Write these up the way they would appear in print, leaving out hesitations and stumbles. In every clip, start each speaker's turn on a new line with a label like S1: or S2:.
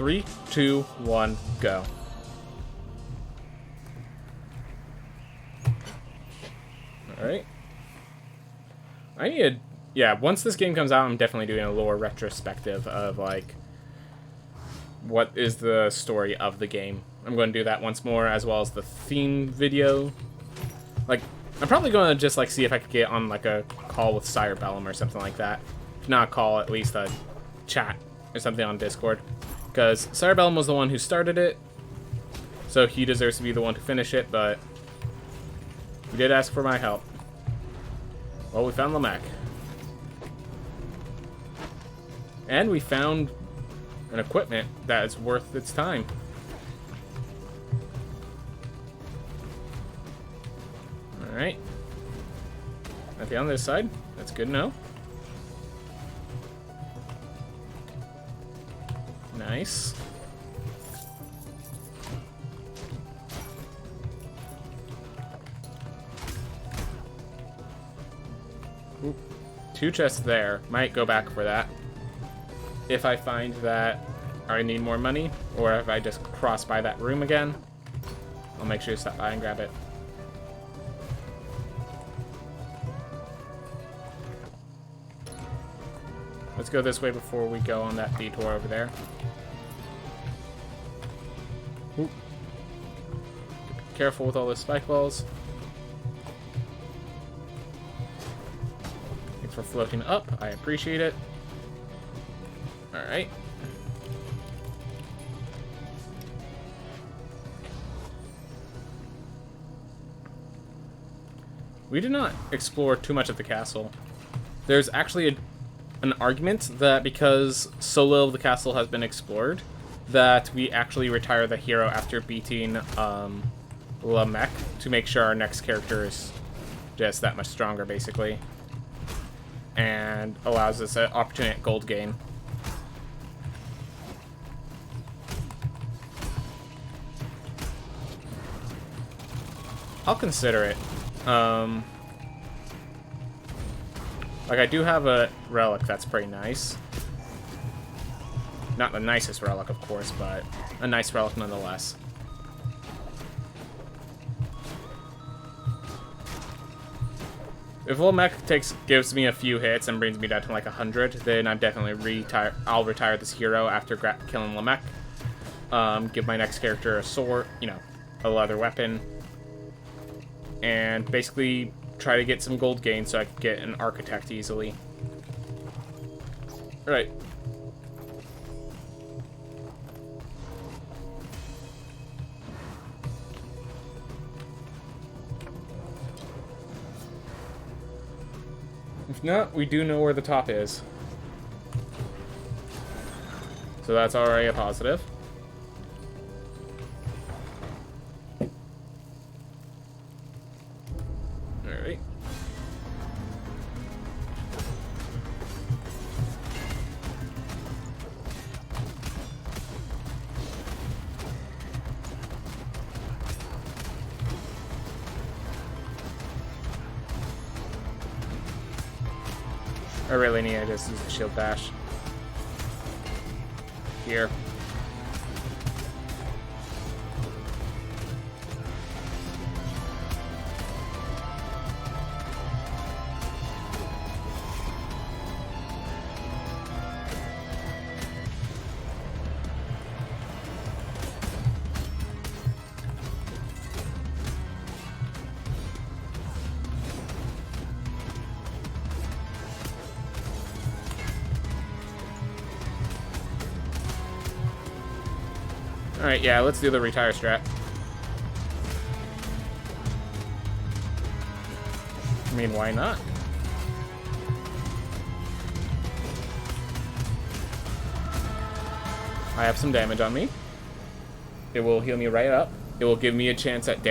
S1: 3, 2, 1, go. Alright. I need a... Yeah, once this game comes out, I'm definitely doing a lore retrospective of, like, what is the story of the game. I'm going to do that once more, as well as the theme video. Like, I'm probably going to just, like, see if I could get on, like, a call with Cyrebellum or something like that. If not a call, at least a chat or something on Discord. Because Cyrebellum was the one who started it, so he deserves to be the one to finish it, but he did ask for my help. Well, we found Lamech. And we found an equipment that is worth its time. Alright. Nothing on this side. That's good to know. Nice. Ooh. 2 chests there. Might go back for that. If I find that I need more money, or if I just cross by that room again, I'll make sure to stop by and grab it. Let's go this way before we go on that detour over there. Ooh. Be careful with all those spike balls. Thanks for floating up. I appreciate it. Alright. We did not explore too much of the castle. There's actually an argument that because so little of the castle has been explored, that we actually retire the hero after beating Lamech to make sure our next character is just that much stronger, basically. And allows us an opportunity at gold gain. I'll consider it. Like, I do have a relic that's pretty nice. Not the nicest relic, of course, but a nice relic nonetheless. If Lamech gives me a few hits and brings me down to like 100, then I'm definitely I'll retire this hero after killing Lamech. Give my next character a sword, you know, a leather weapon. And basically try to get some gold gain so I can get an architect easily. Alright. If not, we do know where the top is. So that's already a positive. Alright. I really need to just use the shield bash. Here. Alright, yeah, let's do the retire strat. I mean, why not? I have some damage on me. It will heal me right up. It will give me a chance at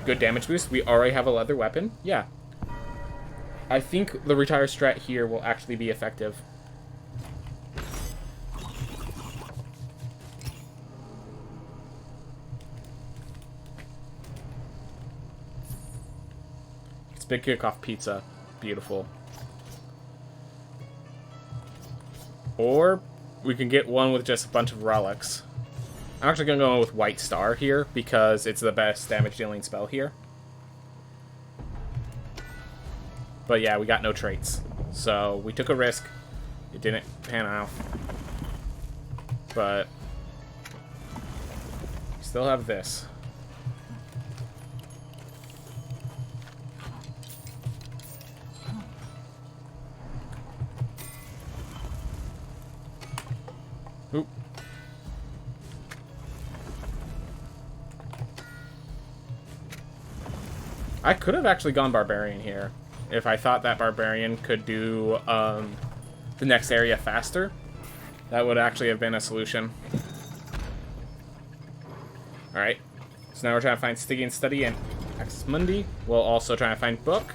S1: good damage boost. We already have a leather weapon. Yeah. I think the retire strat here will actually be effective. Big kickoff pizza. Beautiful. Or we can get one with just a bunch of relics. I'm actually going to go with White Star here because it's the best damage dealing spell here. But yeah, we got no traits. So we took a risk. It didn't pan out. But we still have this. Oop. I could have actually gone Barbarian here if I thought that Barbarian could do the next area faster. That would actually have been a solution. Alright. So now we're trying to find Stygian Study and Axis Mundi. We'll also try to find Book.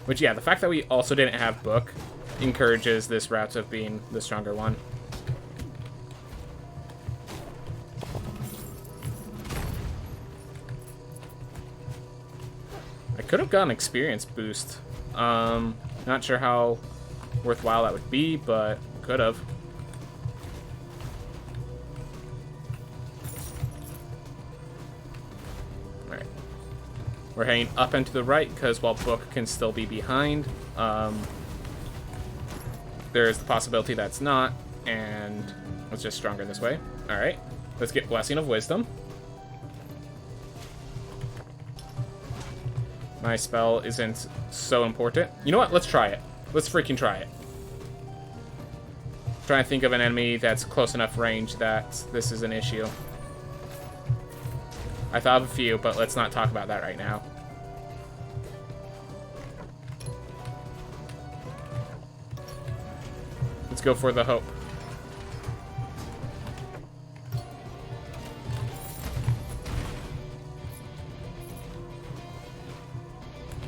S1: Which, yeah, the fact that we also didn't have Book encourages this route of being the stronger one. I could have gotten experience boost. Not sure how worthwhile that would be, but could have. Alright. We're heading up and to the right, because while Book can still be behind, there's the possibility that's not, and it's just stronger this way. Alright. Let's get Blessing of Wisdom. My spell isn't so important. You know what? Let's try it. Let's freaking try it. Trying to think of an enemy that's close enough range that this is an issue. I thought of a few, but let's not talk about that right now. Let's go for the hope.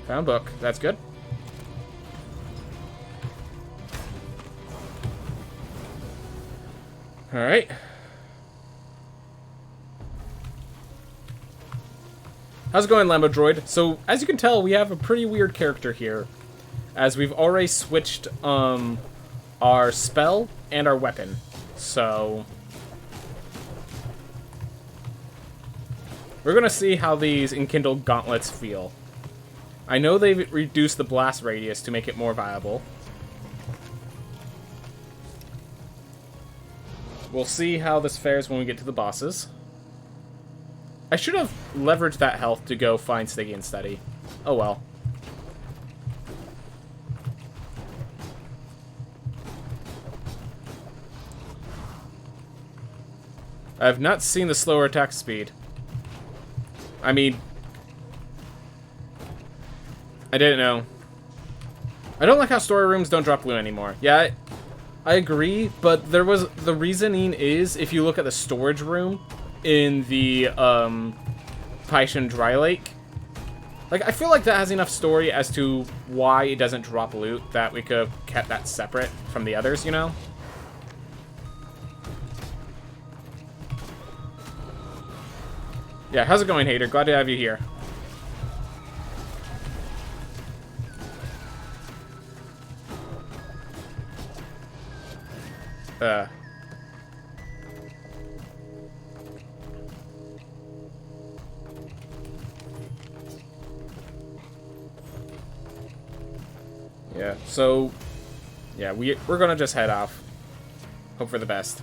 S1: Found Book. That's good. Alright. How's it going, Lambo Droid? So, as you can tell, we have a pretty weird character here, as we've already switched our spell and our weapon. So we're gonna see how these enkindled gauntlets feel. I know they've reduced the blast radius to make it more viable. We'll see how this fares when we get to the bosses. I should have leveraged that health to go find Stygian Study. Oh well. I have not seen the slower attack speed. I mean, I didn't know. I don't like how story rooms don't drop blue anymore. Yeah, I agree, but there was the reasoning is if you look at the storage room in the Paishan Dry Lake, like I feel like that has enough story as to why it doesn't drop loot that we could have kept that separate from the others, you know? Yeah, how's it going, Hater? Glad to have you here. Yeah, so yeah, we're gonna just head off. Hope for the best.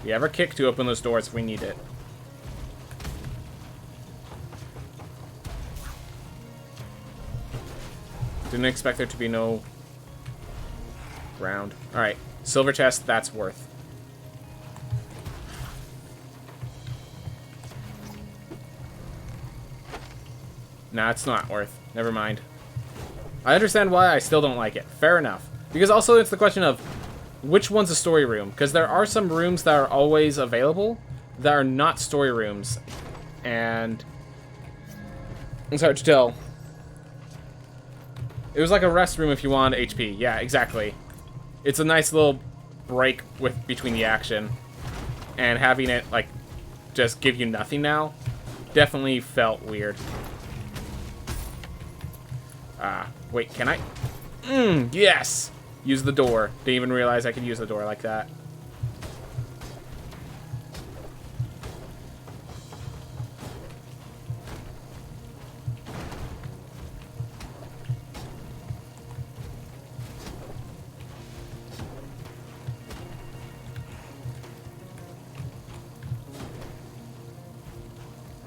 S1: We have our kick to open those doors if we need it. Didn't expect there to be no ground. Alright, silver chest, that's worth. Nah, it's not worth. Never mind. I understand why I still don't like it. Fair enough. Because also it's the question of which one's a story room? Because there are some rooms that are always available that are not story rooms. And it's hard to tell. It was like a rest room if you wanted HP. Yeah, exactly. It's a nice little break between the action. And having it, like, just give you nothing now definitely felt weird. Wait, can I? Yes! Use the door. Didn't even realize I could use the door like that.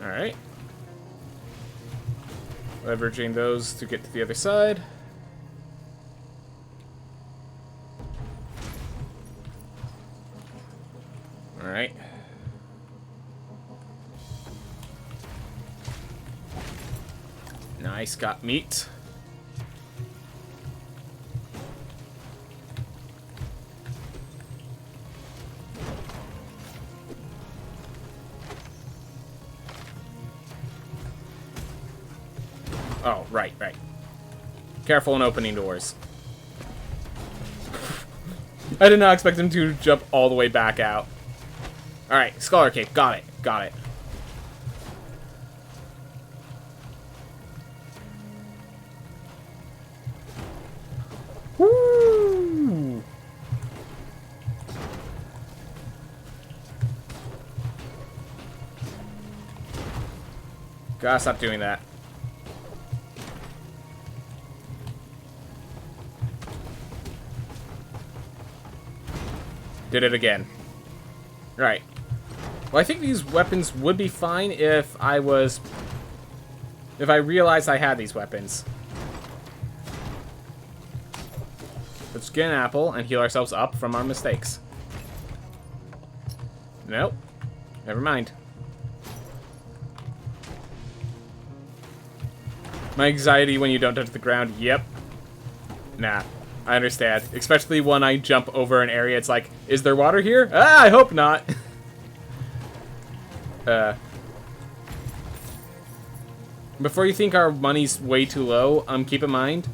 S1: Alright. Leveraging those to get to the other side. Alright. Nice, got meat. Oh, right. Careful in opening doors. I did not expect him to jump all the way back out. Alright, Scholar Cave. Got it. Woo! Gotta stop doing that. Did it again. Right. Well, I think these weapons would be fine if I realized I had these weapons. Let's get an apple and heal ourselves up from our mistakes. Nope. Never mind. My anxiety when you don't touch the ground. Yep. Nah. I understand. Especially when I jump over an area, it's like, is there water here? Ah, I hope not. Before you think our money's way too low, keep in mind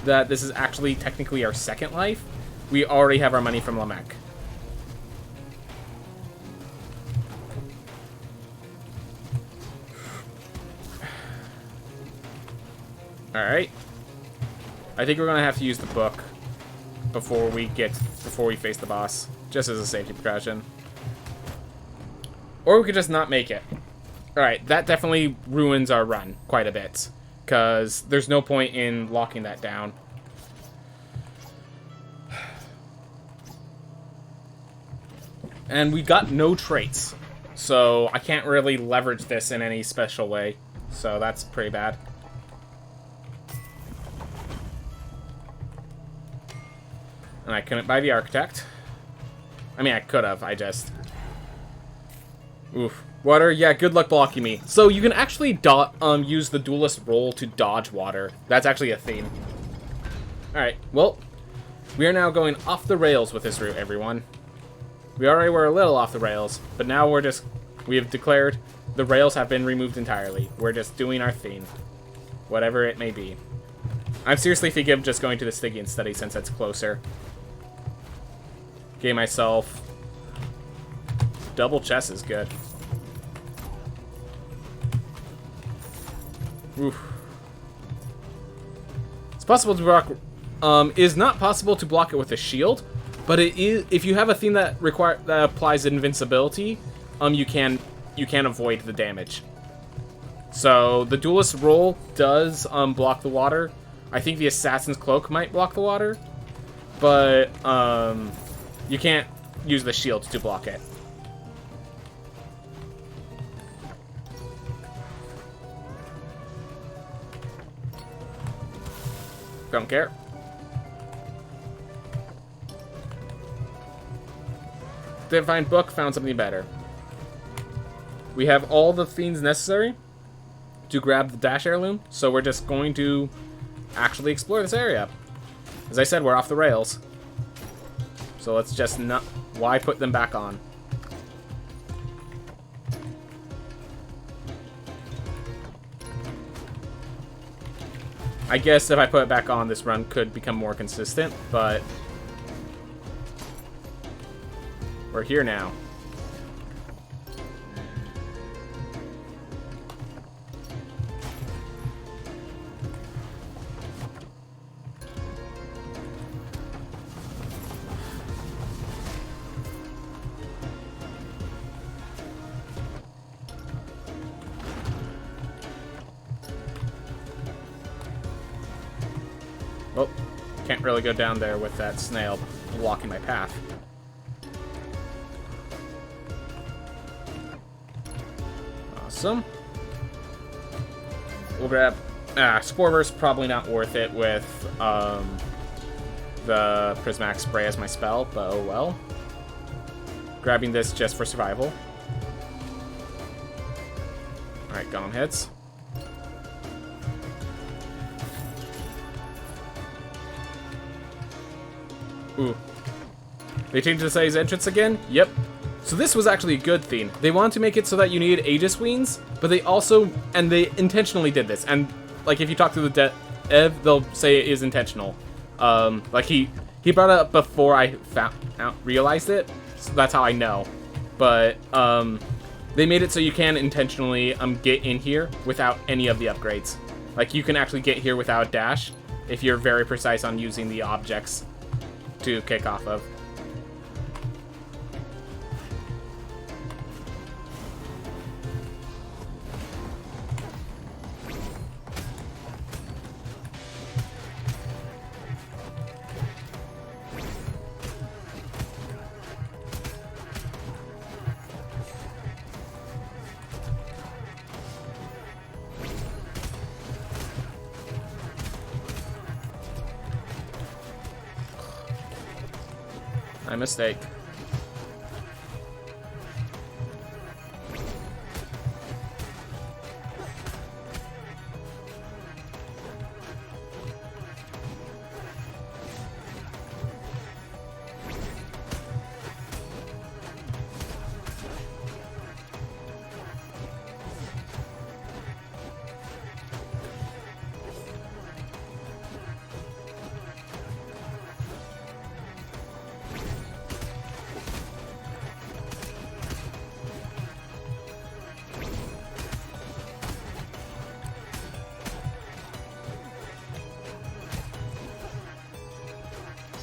S1: that this is actually technically our second life. We already have our money from Lamech. Alright. I think we're gonna have to use the book before we face the boss, just as a safety precaution. Or we could just not make it. Alright, that definitely ruins our run quite a bit, because there's no point in locking that down. And we got no traits, so I can't really leverage this in any special way, so that's pretty bad. And I couldn't buy the Architect. I mean, I could have. I just... Oof. Water? Yeah, good luck blocking me. So you can actually use the Duelist roll to dodge water. That's actually a theme. Alright, well, we are now going off the rails with this route, everyone. We already were a little off the rails, but now we have declared the rails have been removed entirely. We're just doing our theme. Whatever it may be. I'm seriously thinking of just going to the Stygian study since it's closer. Gave myself... Double chest is good. Oof. It's possible to block... it is not possible to block it with a shield, but it is... If you have a theme that applies invincibility, you can avoid the damage. So, the Duelist roll does block the water. I think the Assassin's Cloak might block the water, but you can't use the shield to block it. Don't care. Didn't find book, found something better. We have all the things necessary to grab the Dash Heirloom, so we're just going to actually explore this area. As I said, we're off the rails. So let's just not... Why put them back on? I guess if I put it back on, this run could become more consistent, but... We're here now. can't really go down there with that snail blocking my path. Awesome. We'll grab... Spore Burst, probably not worth it with the Prismatic Spray as my spell, but oh well. Grabbing this just for survival. Alright, Golem hits. Ooh. They changed the size entrance again? Yep. So this was actually a good thing. They wanted to make it so that you needed Aegis Wings, but they also, and they intentionally did this. And like if you talk to the dev, they'll say it is intentional. Like he brought it up before I realized it, so that's how I know. But they made it so you can intentionally get in here without any of the upgrades. Like you can actually get here without a dash if you're very precise on using the objects to kick off of. My mistake.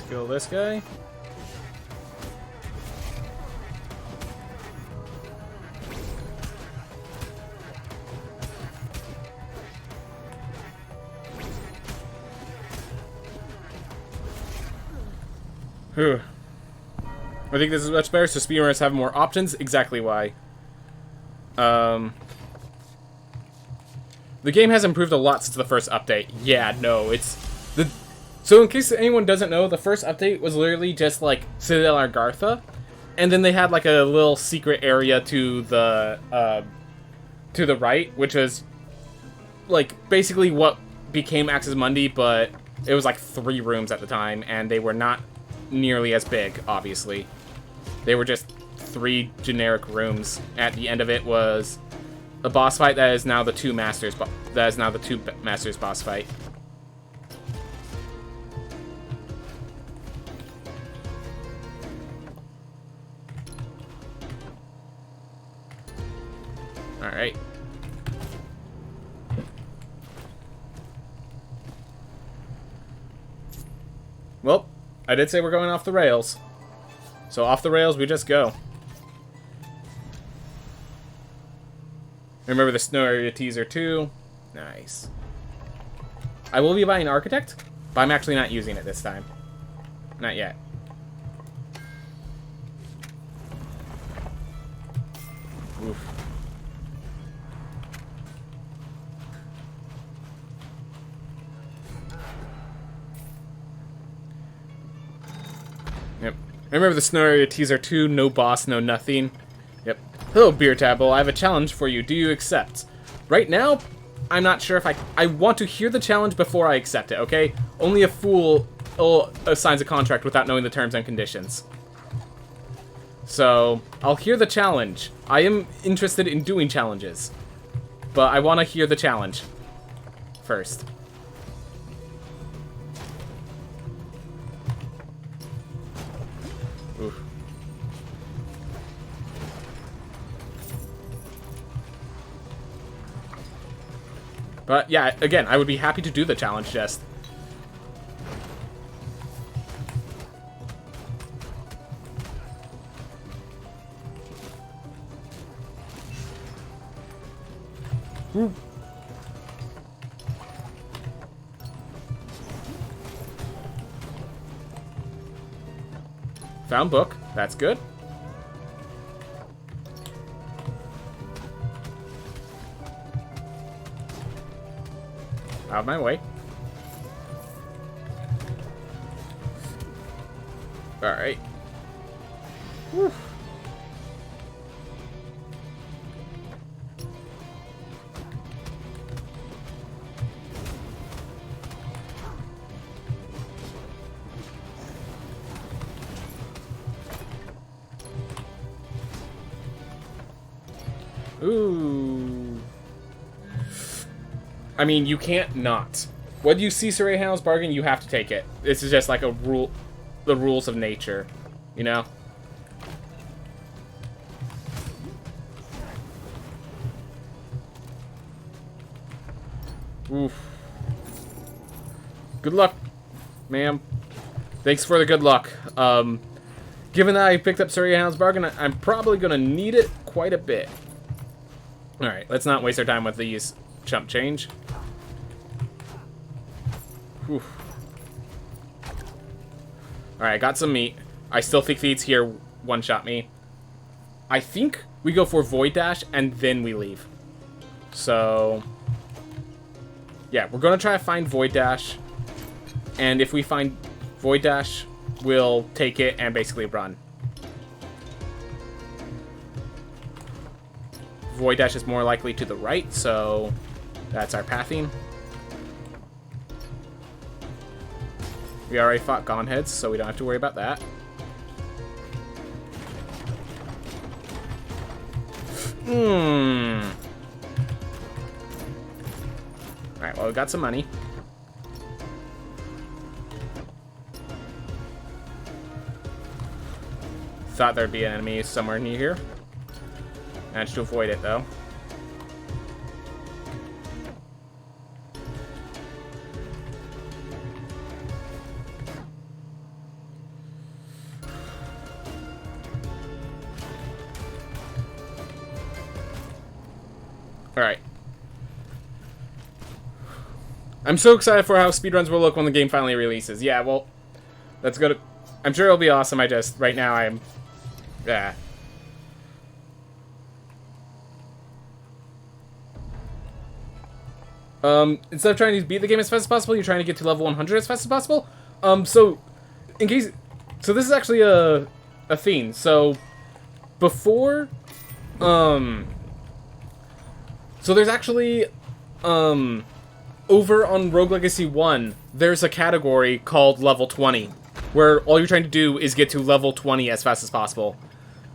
S1: Kill this guy. Whew. I think this is much better, so speedrunners have more options. Exactly why. The game has improved a lot since the first update. Yeah, no, it's... So in case anyone doesn't know, the first update was literally just like Citadel Argartha, and then they had like a little secret area to the right, which was like basically what became Axis Mundi, but it was like 3 rooms at the time, and they were not nearly as big, obviously. They were just 3 generic rooms. At the end of it was a boss fight that is now the 2 masters boss fight. Alright. Well, I did say we're going off the rails. So off the rails we just go. Remember the snow area teaser too? Nice. I will be buying Architect, but I'm actually not using it this time. Not yet. Oof. Yep. Remember the snow area teaser 2, no boss, no nothing. Yep. Hello, Beer Table. I have a challenge for you. Do you accept? Right now, I'm not sure if I want to hear the challenge before I accept it, okay? Only a fool signs a contract without knowing the terms and conditions. So, I'll hear the challenge. I am interested in doing challenges. But I want to hear the challenge first. Oof. But yeah, again, I would be happy to do the challenge just. Ooh. Found book. That's good. Out of my way. Alright. Whew. Ooh. I mean, you can't not. When you see Surrey Hound's bargain, you have to take it. This is just like a rule, the rules of nature, you know? Oof. Good luck, ma'am. Thanks for the good luck. Given that I picked up Surrey Hound's bargain, I'm probably going to need it quite a bit. Alright, let's not waste our time with these chump change. Whew. Alright, got some meat. I still think Feeds here one-shot me. I think we go for Void Dash, and then we leave. So, yeah, we're going to try to find Void Dash. And if we find Void Dash, we'll take it and basically run. Void Dash is more likely to the right, so that's our pathing. We already fought Goneheads, so we don't have to worry about that. Alright, well, we got some money. Thought there'd be an enemy somewhere near here. Managed to avoid it, though. Alright. I'm so excited for how speedruns will look when the game finally releases. Yeah, well, that's good. I'm sure it'll be awesome. Right now I'm... Yeah. Instead of trying to beat the game as fast as possible, you're trying to get to level 100 as fast as possible. So this is actually a theme. So, before, so there's actually, over on Rogue Legacy 1, there's a category called Level 20, where all you're trying to do is get to level 20 as fast as possible.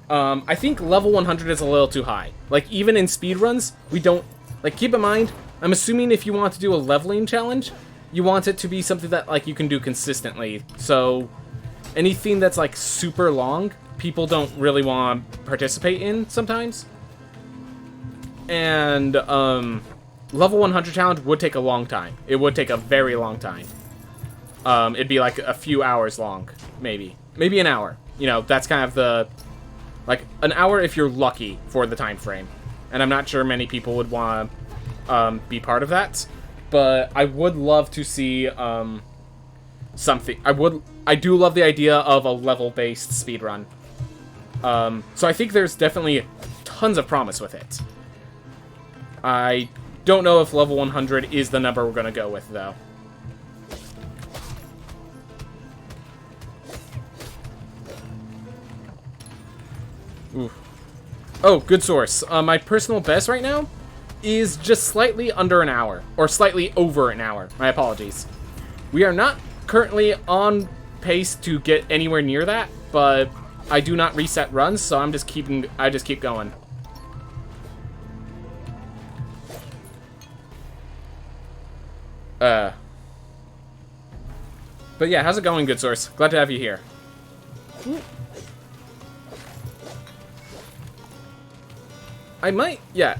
S1: I think level 100 is a little too high. Like, even in speedruns, we don't, like, keep in mind, I'm assuming if you want to do a leveling challenge, you want it to be something that, like, you can do consistently. So, anything that's, like, super long, people don't really want to participate in sometimes. And, level 100 challenge would take a long time. It would take a very long time. It'd be, like, a few hours long, maybe. Maybe an hour. You know, that's kind of the... Like, an hour if you're lucky for the time frame. And I'm not sure many people would want to be part of that, but I would love to see something. I do love the idea of a level-based speedrun. So I think there's definitely tons of promise with it. I don't know if level 100 is the number we're going to go with, though. Oof. Oh, good source. My personal best right now is just slightly under an hour, or slightly over an hour. My apologies. We are not currently on pace to get anywhere near that, but I do not reset runs, so I just keep going. But yeah, how's it going, good source? Glad to have you here. I might, yeah.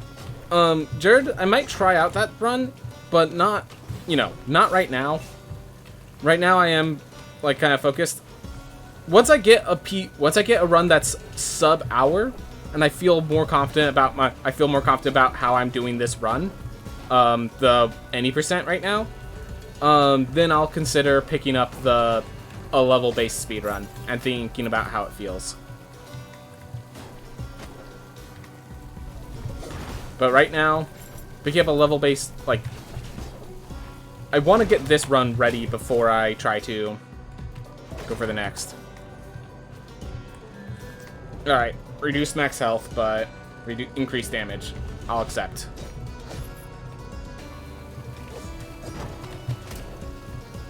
S1: Jared, I might try out that run, but not, you know, not right now. Right now I am, like, kind of focused. Once I get a run that's sub-hour, and I feel more confident about how I'm doing this run, the any % right now, then I'll consider picking up the a level-based speedrun and thinking about how it feels. But right now, picking up a level-based, like, I want to get this run ready before I try to go for the next. Alright, reduce max health, but increase damage. I'll accept.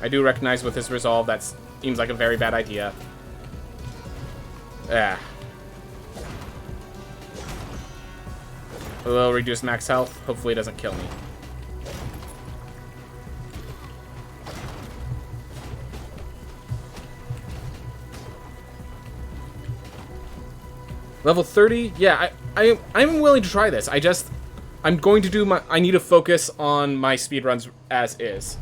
S1: I do recognize with this resolve that seems like a very bad idea. Yeah. A little reduced max health. Hopefully it doesn't kill me. Level 30? Yeah, I'm willing to try this. I'm going to do I need to focus on my speedruns as is.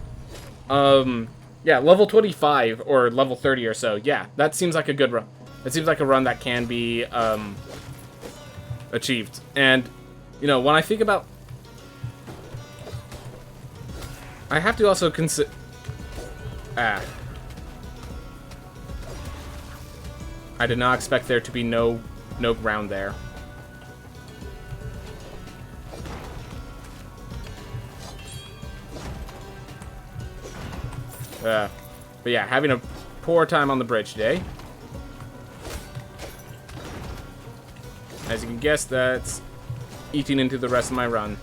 S1: Yeah, level 25 or level 30 or so. Yeah, that seems like a good run. It seems like a run that can be, achieved. And, you know, when I think about... I have to also consider... I did not expect there to be no ground there. But yeah, having a poor time on the bridge today. As you can guess, that's eating into the rest of my run.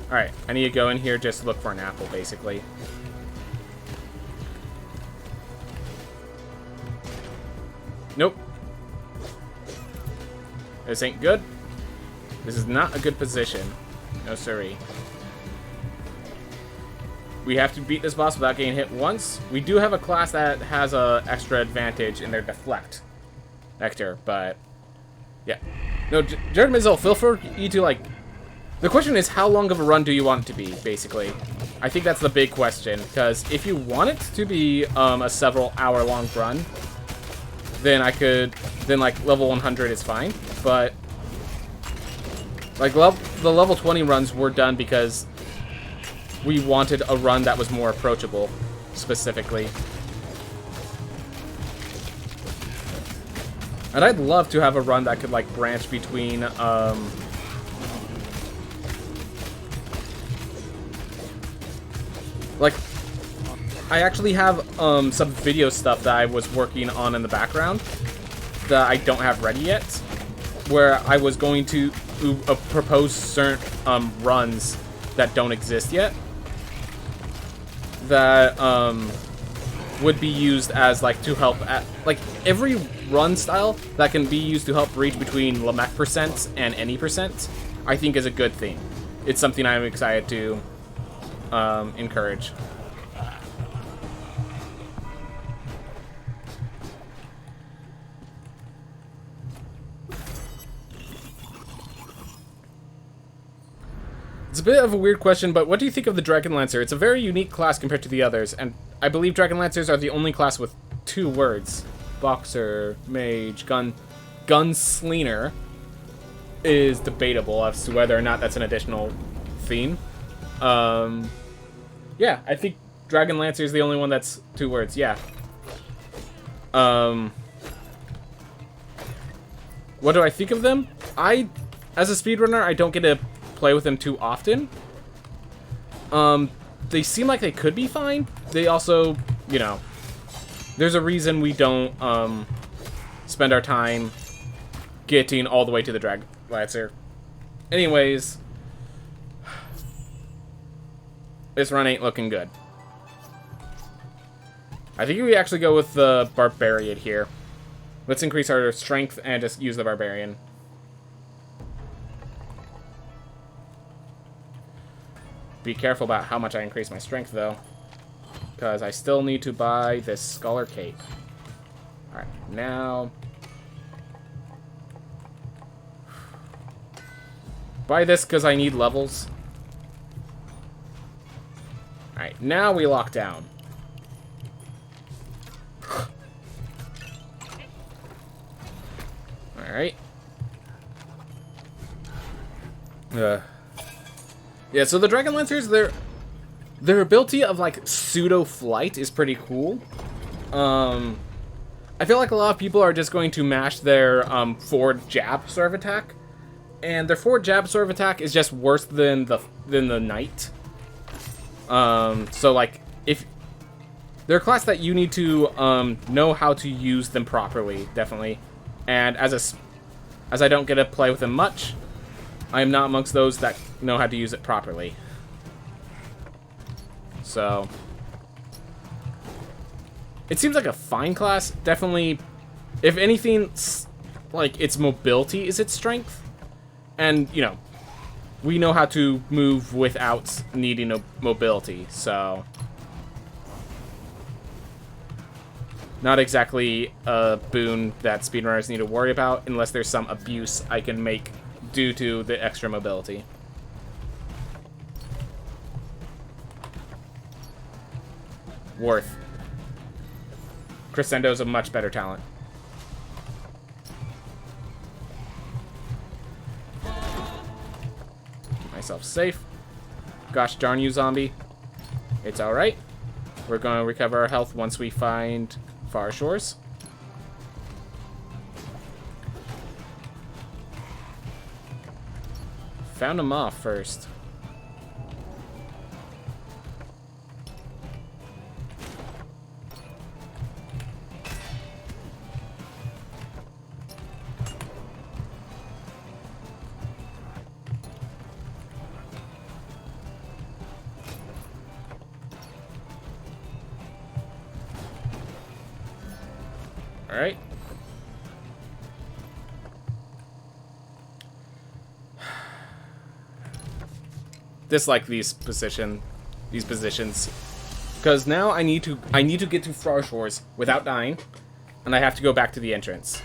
S1: Alright, I need to go in here just to look for an apple, basically. Nope. This ain't good. This is not a good position. No siree. We have to beat this boss without getting hit once. We do have a class that has a extra advantage in their deflect vector, but yeah. No, Jared Mizzle, feel free to, like... The question is, how long of a run do you want it to be, basically? I think that's the big question, because if you want it to be a several hour-long run, then like, level 100 is fine, but, like, the level 20 runs were done because we wanted a run that was more approachable, specifically. And I'd love to have a run that could, like, branch between, like, I actually have some video stuff that I was working on in the background that I don't have ready yet, where I was going to propose certain runs that don't exist yet that would be used as, like, to help at, like, every run style that can be used to help reach between Lamech percents and any percent, I think is a good thing. It's something I'm excited to encourage. It's a bit of a weird question, but what do you think of the Dragon Lancer? It's a very unique class compared to the others, and I believe Dragon Lancers are the only class with 2 words. Boxer, mage, gunslinger is debatable as to whether or not that's an additional theme. Yeah, I think Dragon Lancer is the only one that's 2 words, yeah. What do I think of them? As a speedrunner, I don't get to play with them too often. They seem like they could be fine. They also, you know, there's a reason we don't, spend our time getting all the way to the Dragon Lancer. Anyways, this run ain't looking good. I think we actually go with the Barbarian here. Let's increase our strength and just use the barbarian. Be careful about how much I increase my strength, though. Because I still need to buy this Scholar Cape. Alright, now... buy this because I need levels. Alright, now we lock down. Alright. Yeah, so the Dragon Lancers, their ability of, like, pseudo-flight is pretty cool. I feel like a lot of people are just going to mash their forward jab sort of attack. And their forward jab sort of attack is just worse than the Knight. So, like, if... they're a class that you need to know how to use them properly, definitely. And as I don't get to play with them much, I am not amongst those that know how to use it properly. So... it seems like a fine class. Definitely, if anything, like, its mobility is its strength. And, you know, we know how to move without needing a mobility, so... not exactly a boon that speedrunners need to worry about, unless there's some abuse I can make due to the extra mobility. Worth. Crescendo's a much better talent. Keep myself safe. Gosh darn you, zombie. It's alright. We're going to recover our health once we find Far Shores. Found him off first. Alright. Dislike these positions. Because now I need to get to Far Shores without dying. And I have to go back to the entrance.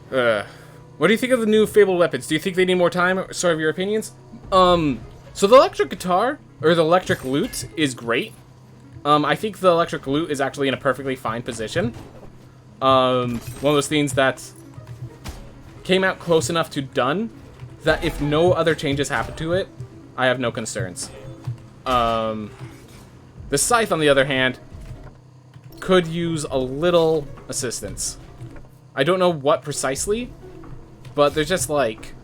S1: What do you think of the new Fabled weapons? Do you think they need more time? Sort of your opinions? So the electric guitar, or the electric lute, is great. I think the electric lute is actually in a perfectly fine position. One of those things that came out close enough to done that if no other changes happen to it, I have no concerns. The scythe, on the other hand, could use a little assistance. I don't know what precisely, but there's just, like,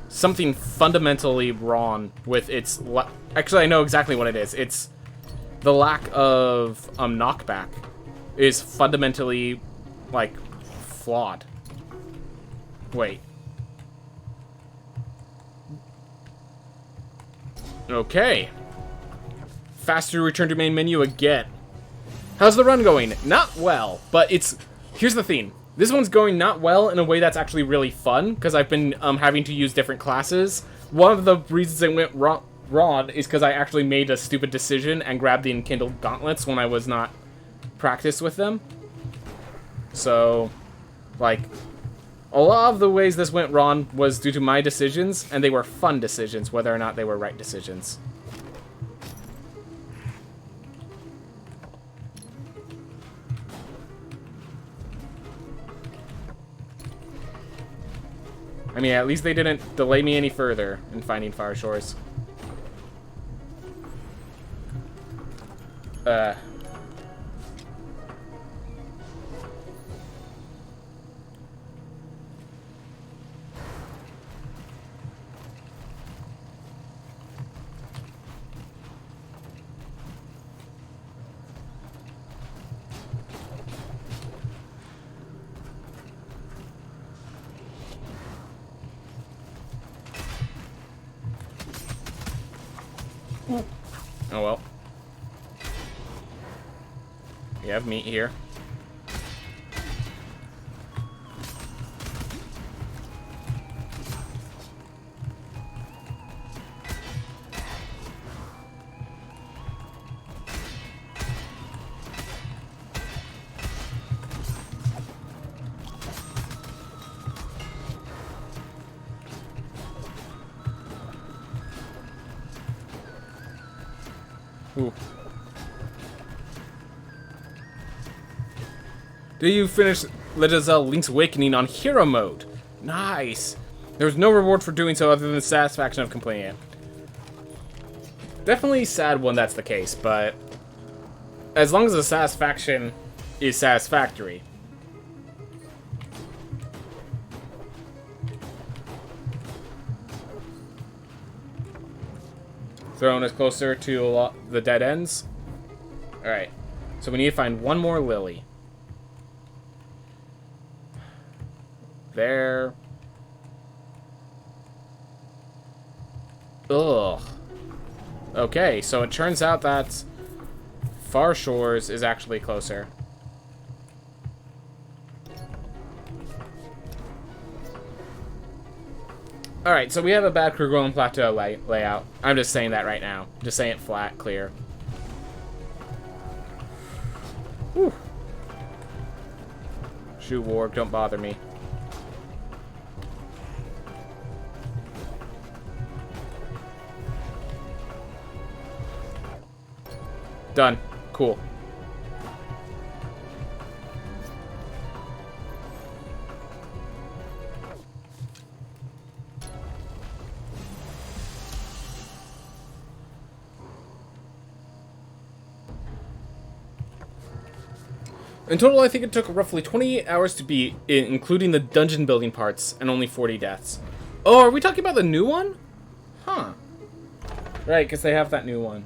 S1: something fundamentally wrong with its... actually, I know exactly what it is. It's... the lack of knockback is fundamentally, like, flawed. Wait. Okay. Faster return to main menu again. How's the run going? Not well, but it's... here's the thing. This one's going not well in a way that's actually really fun, because I've been having to use different classes. One of the reasons it went wrong is because I actually made a stupid decision and grabbed the enkindled gauntlets when I was not practiced with them. So, like, a lot of the ways this went wrong was due to my decisions, and they were fun decisions, whether or not they were right decisions. I mean, at least they didn't delay me any further in finding Far Shores. Oh well. We have meat here. Ooh. Did you finish Legend of Zelda Link's Awakening on Hero Mode? Nice. There was no reward for doing so other than the satisfaction of completing it. Definitely sad when that's the case, but as long as the satisfaction is satisfactory. Throwing us closer to the dead ends. Alright. So we need to find one more lily. There. Ugh. Okay, so it turns out that Far Shores is actually closer. Alright, so we have a bad Kerguelen Plateau layout. I'm just saying that right now. Just saying it flat, clear. Whew. Shoe Warg, don't bother me. Done. Cool. In total, I think it took roughly 28 hours to beat, including the dungeon building parts, and only 40 deaths. Oh, are we talking about the new one? Huh. Right, because they have that new one.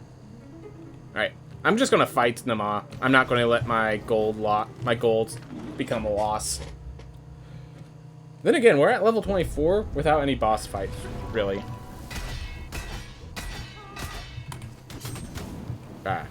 S1: Alright, I'm just going to fight them off. I'm not going to let my gold become a loss. Then again, we're at level 24 without any boss fights, really. Ah.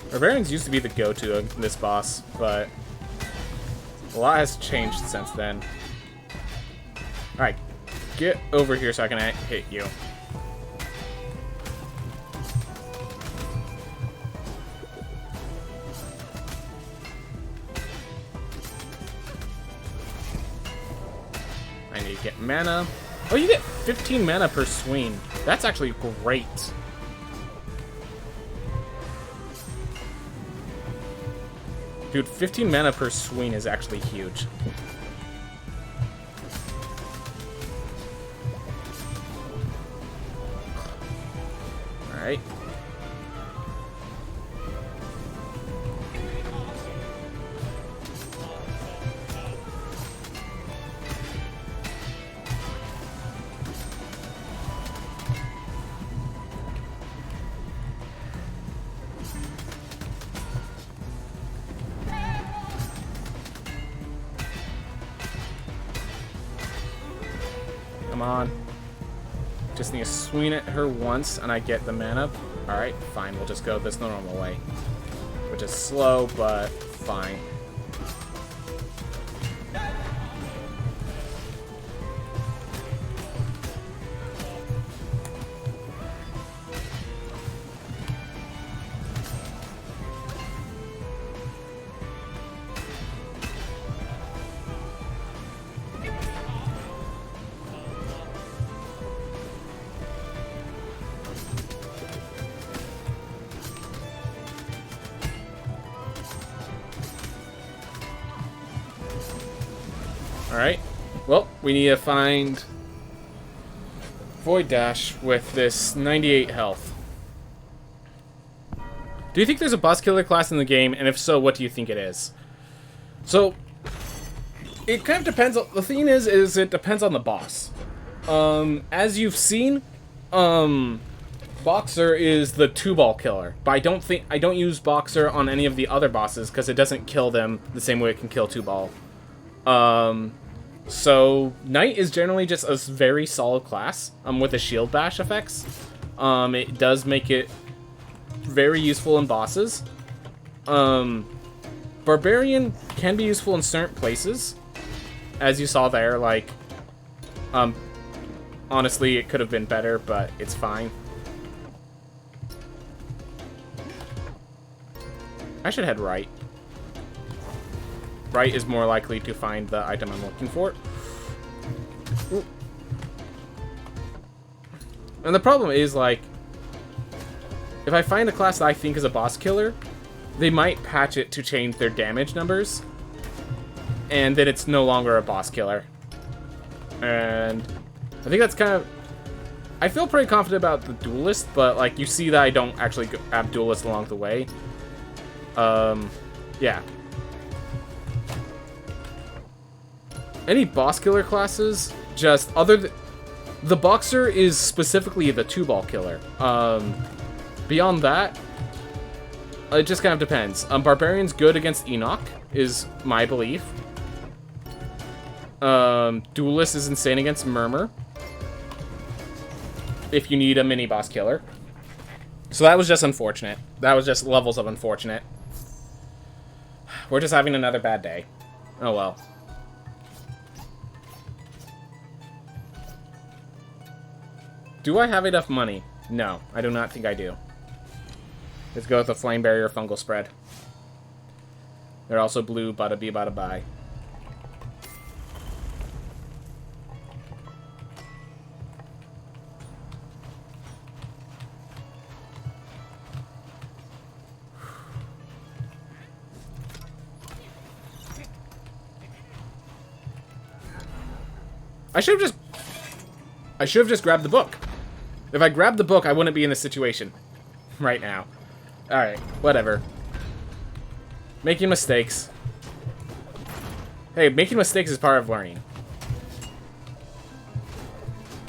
S1: Barbarians used to be the go-to of this boss, but a lot has changed since then. Alright, get over here so I can hit you. I need to get mana. Oh, you get 15 mana per swing. That's actually great. Dude, 15 mana per swing is actually huge. Alright. Come on. Just need to swing at her once and I get the mana. Alright, fine. We'll just go this the normal way. Which is slow, but fine. Alright. Well, we need to find Void Dash with this 98 health. Do you think there's a boss killer class in the game? And if so, what do you think it is? So, It kind of depends. The thing is it depends on the boss. As you've seen, Boxer is the 2-ball killer, but I don't use Boxer on any of the other bosses because it doesn't kill them the same way it can kill 2-ball. So Knight is generally just a very solid class, with the shield bash effects. It does make it very useful in bosses. Barbarian can be useful in certain places, as you saw there. Like, honestly, it could have been better, but it's fine. I should head right. Right is more likely to find the item I'm looking for. Ooh. And the problem is, like, if I find a class that I think is a boss killer, they might patch it to change their damage numbers, and then it's no longer a boss killer. And I think that's kind of... I feel pretty confident about the Duelist, but, like, you see that I don't actually have Duelist along the way. Yeah. Any boss killer classes, just other than... The Boxer is specifically the 2-ball killer. Beyond that, it just kind of depends. Barbarian's good against Enoch, is my belief. Duelist is insane against Murmur, if you need a mini-boss killer. So that was just unfortunate. That was just levels of unfortunate. We're just having another bad day. Oh well. Do I have enough money? No, I do not think I do. Let's go with the Flame Barrier Fungal Spread. They're also blue, bada bee, bada bye. I should have just grabbed the book. If I grabbed the book, I wouldn't be in this situation right now. Alright, whatever. Making mistakes. Hey, making mistakes is part of learning.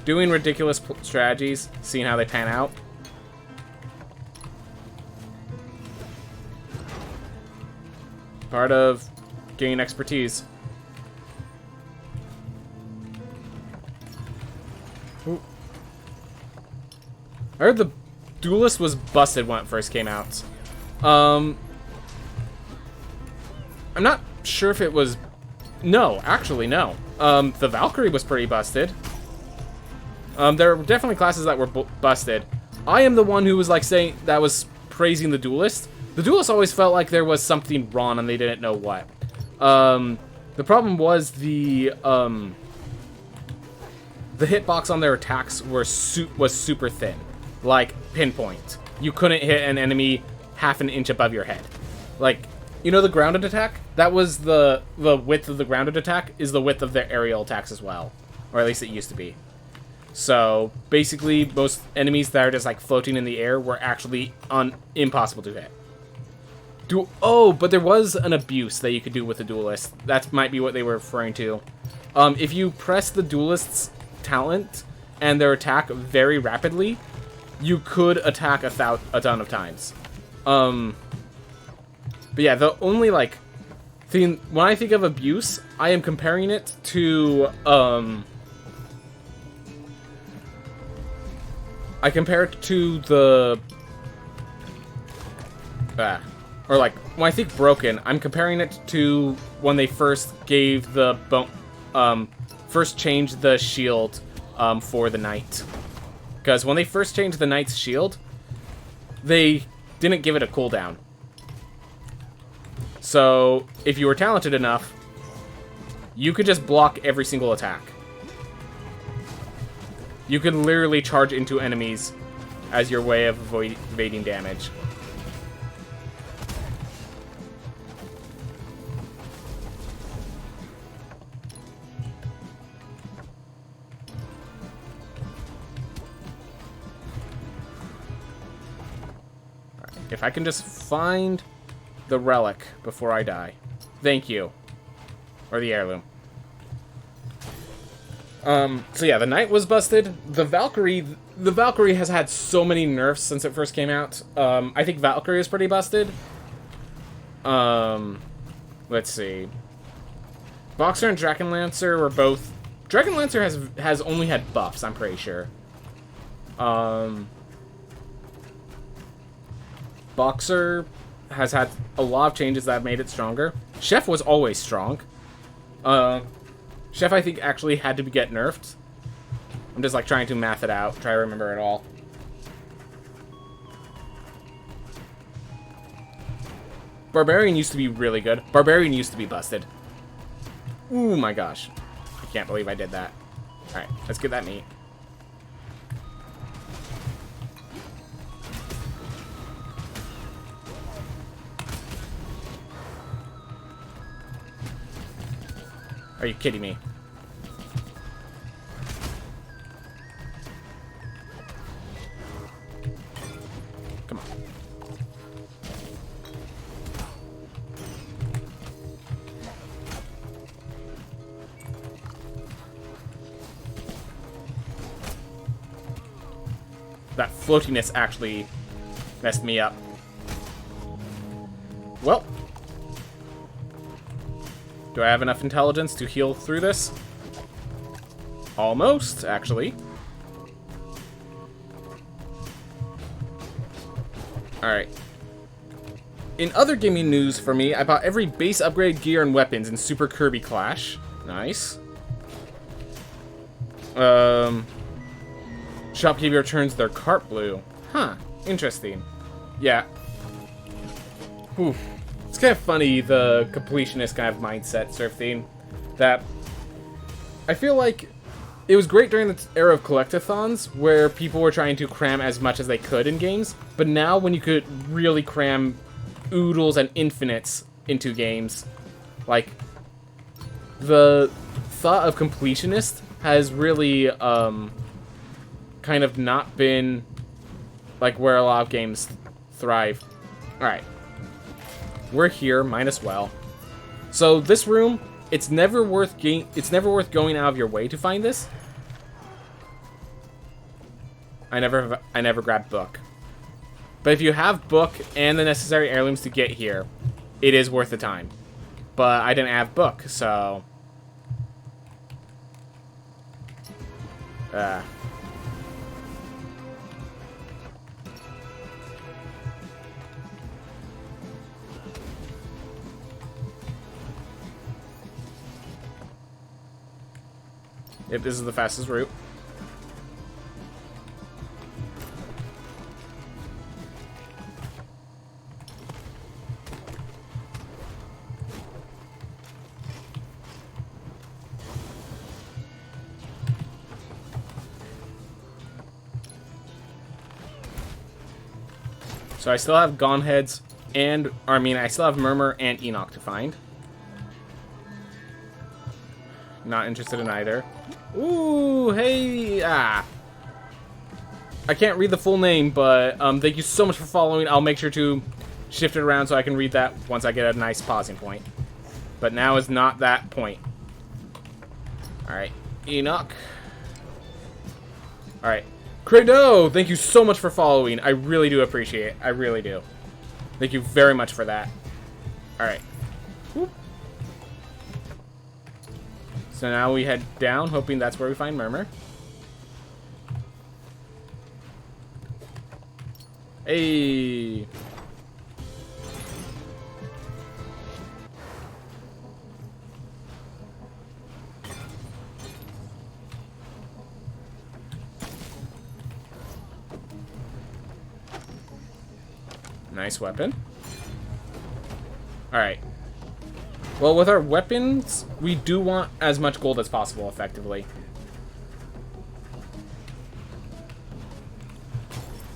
S1: Doing ridiculous strategies, seeing how they pan out. Part of gaining expertise. Ooh. I heard the Duelist was busted when it first came out. I'm not sure if it was... No, actually, no. The Valkyrie was pretty busted. There were definitely classes that were busted. I am the one who was, like, saying... that was praising the Duelist. The Duelist always felt like there was something wrong and they didn't know what. The problem was the hitbox on their attacks was super thin. Like, pinpoint. You couldn't hit an enemy half an inch above your head. Like, you know the grounded attack? That was the width of the grounded attack is the width of their aerial attacks as well. Or at least it used to be. So, basically, most enemies that are just, like, floating in the air were actually impossible to hit. Oh, but there was an abuse that you could do with the Duelist. That might be what they were referring to. If you press the Duelist's talent and their attack very rapidly, you could attack a ton of times. But yeah, the only, like, thing... When I think of abuse, I am comparing it to, I compare it to the... or, like, when I think broken, I'm comparing it to when they first gave the... first changed the shield, for the Knight. Because when they first changed the Knight's shield, they didn't give it a cooldown. So, if you were talented enough, you could just block every single attack. You could literally charge into enemies as your way of evading damage. If I can just find the relic before I die. Thank you. Or the heirloom. So yeah, the Knight was busted. The Valkyrie has had so many nerfs since it first came out. I think Valkyrie is pretty busted. Let's see. Boxer and Dragonlancer were both... Dragonlancer has only had buffs, I'm pretty sure. Boxer has had a lot of changes that have made it stronger. Chef was always strong. Chef, I think, actually had to get nerfed. I'm just, like, trying to math it out, try to remember it all. Barbarian used to be really good. Barbarian used to be busted. Ooh, my gosh. I can't believe I did that. Alright, let's get that meat. Are you kidding me? Come on. That floatiness actually messed me up. Well. Do I have enough intelligence to heal through this? Almost, actually. Alright. In other gaming news for me, I bought every base upgrade gear and weapons in Super Kirby Clash. Nice. Shopkeeper turns their cart blue. Huh. Interesting. Yeah. Oof. It's kind of funny, the completionist kind of mindset sort of thing. That I feel like it was great during the era of collectathons, where people were trying to cram as much as they could in games. But now, when you could really cram oodles and infinites into games, like, the thought of completionist has really, kind of not been, like, where a lot of games thrive. Alright. We're here, might as well. So this room, it's never worth going out of your way to find this. I never grabbed book. But if you have book and the necessary heirlooms to get here, it is worth the time. But I didn't have book, so Yep, this is the fastest route. So I still have Gone Heads and, I still have Murmur and Enoch to find. Not interested in either. Ooh, hey, I can't read the full name, but thank you so much for following. I'll make sure to shift it around so I can read that once I get a nice pausing point. But now is not that point. Alright, Enoch. Alright. Credo, thank you so much for following. I really do appreciate it. I really do. Thank you very much for that. Alright. Whoop. So now we head down, hoping that's where we find Murmur. Hey. Nice weapon. Alright. Well, with our weapons, we do want as much gold as possible, effectively.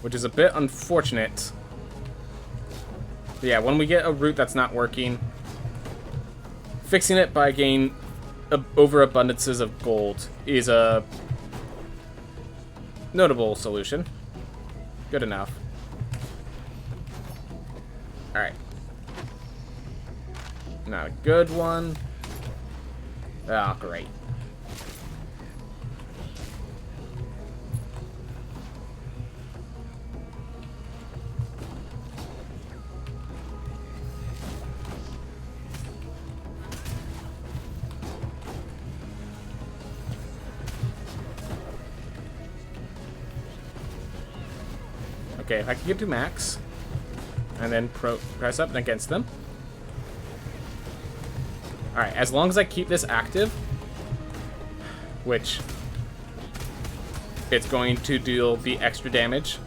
S1: Which is a bit unfortunate. But yeah, when we get a route that's not working, fixing it by getting overabundances of gold is a notable solution. Good enough. Alright. Not a good one. Oh, great. Okay, if I can get to max, and then press up against them. Alright, as long as I keep this active, which it's going to deal the extra damage.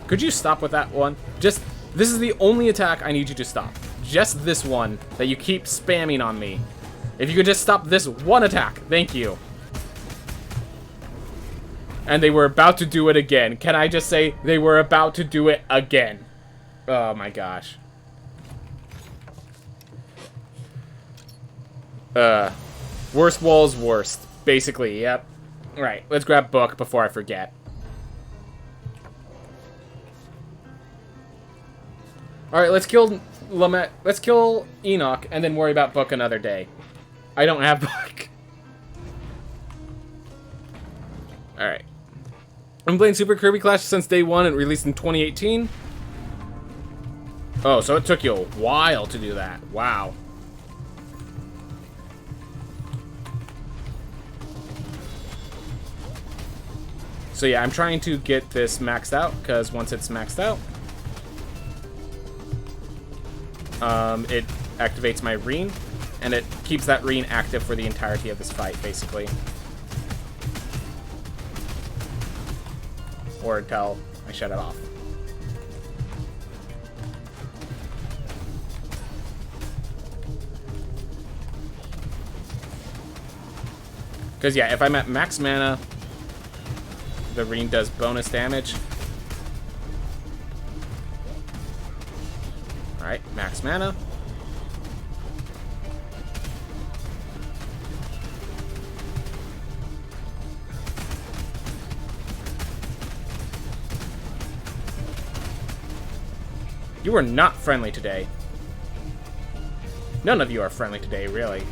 S1: Could you stop with that one? Just, this is the only attack I need you to stop. Just this one that you keep spamming on me. If you could just stop this one attack, thank you. And they were about to do it again. Can I just say they were about to do it again? Oh my gosh. Worst walls worst. Basically, yep. Alright, let's grab book before I forget. Alright, let's kill let's kill Enoch and then worry about book another day. I don't have book. Alright. I'm playing Super Kirby Clash since day one and released in 2018. Oh, so it took you a while to do that. Wow. So yeah, I'm trying to get this maxed out, because once it's maxed out, it activates my Reen, and it keeps that Reen active for the entirety of this fight, basically. Or until I shut it off. Because yeah, if I'm at max mana, the Reen does bonus damage. Alright, max mana. You are not friendly today. None of you are friendly today, really.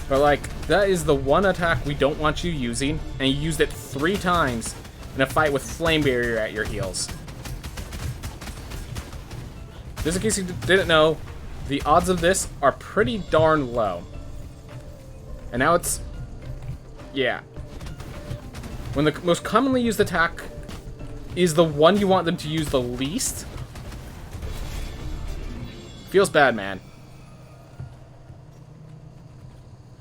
S1: But, like, that is the one attack we don't want you using, and you used it 3 times in a fight with Flame Barrier at your heels. Just in case you didn't know, the odds of this are pretty darn low. And now it's... yeah. When the most commonly used attack is the one you want them to use the least, feels bad, man.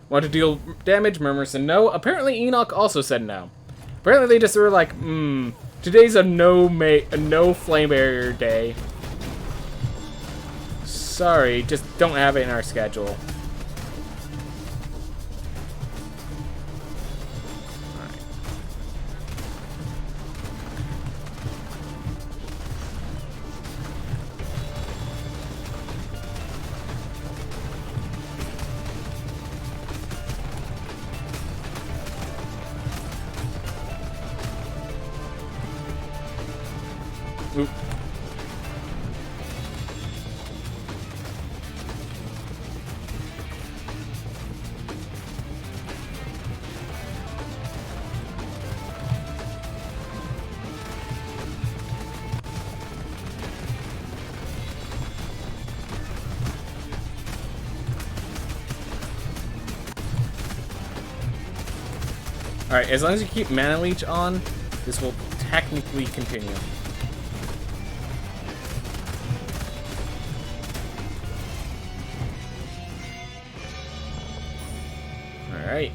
S1: Want to deal damage? Murmur said no. Apparently Enoch also said no. Apparently they just were like, today's a no flame barrier day. Sorry, just don't have it in our schedule. Oop. Alright, as long as you keep Mana Leech on, this will technically continue. Alright.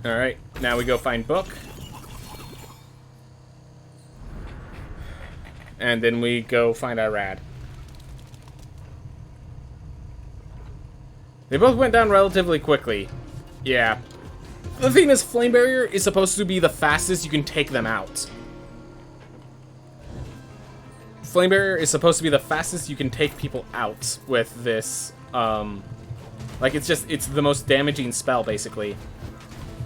S1: Alright, now we go find Book. And then we go find our Rad. They both went down relatively quickly. Yeah. The thing is, Flame Barrier is supposed to be the fastest you can take them out. Flame Barrier is supposed to be the fastest you can take people out with this, like, it's the most damaging spell, basically.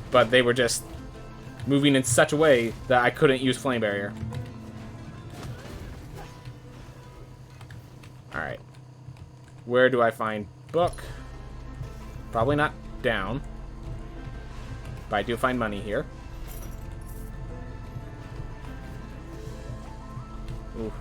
S1: But they were just moving in such a way that I couldn't use Flame Barrier. Alright. Where do I find Book? Probably not down. But I do find money here. Ooh.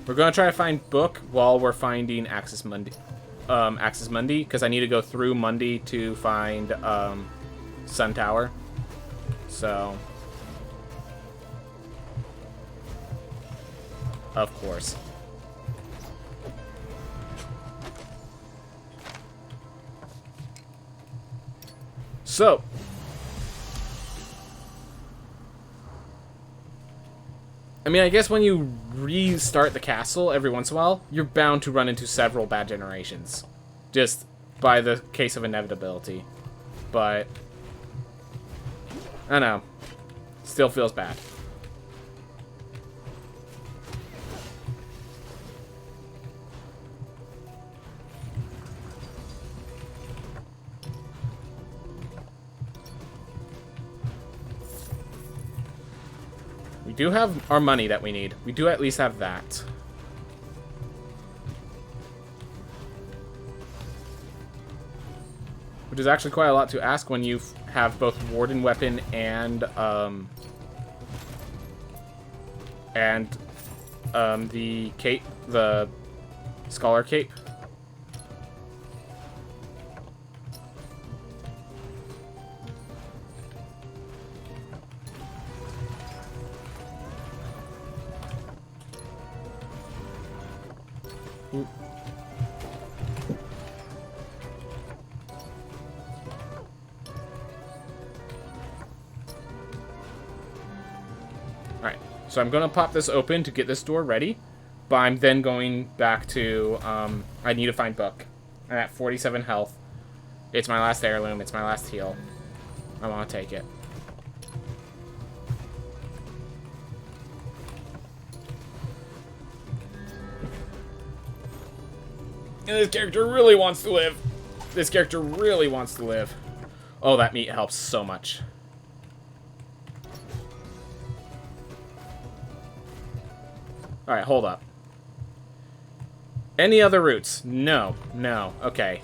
S1: We're gonna try to find Book while we're finding Axis Mundi. Axis Mundi, because I need to go through Mundi to find Sun Tower. So, of course. So, I mean, I guess when you restart the castle every once in a while, you're bound to run into several bad generations. Just by the case of inevitability. But, I don't know. Still feels bad. We do have our money that we need. We do at least have that. Which is actually quite a lot to ask when you have both Warden Weapon and the cape, the Scholar Cape. Alright, so I'm going to pop this open to get this door ready, but I'm then going back to, I need to find Book. I'm at 47 health. It's my last heirloom, it's my last heal. I want to take it. And this character really wants to live. This character really wants to live. Oh, that meat helps so much. Alright, hold up. Any other routes? No. No. Okay.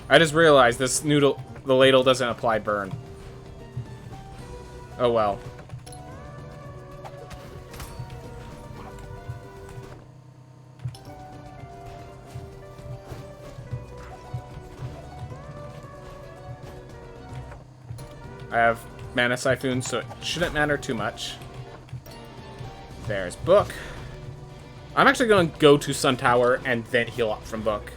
S1: I just realized this noodle, the ladle doesn't apply burn. Oh well. I have Mana Siphon, so it shouldn't matter too much. There's Book. I'm actually going to go to Sun Tower and then heal up from Book.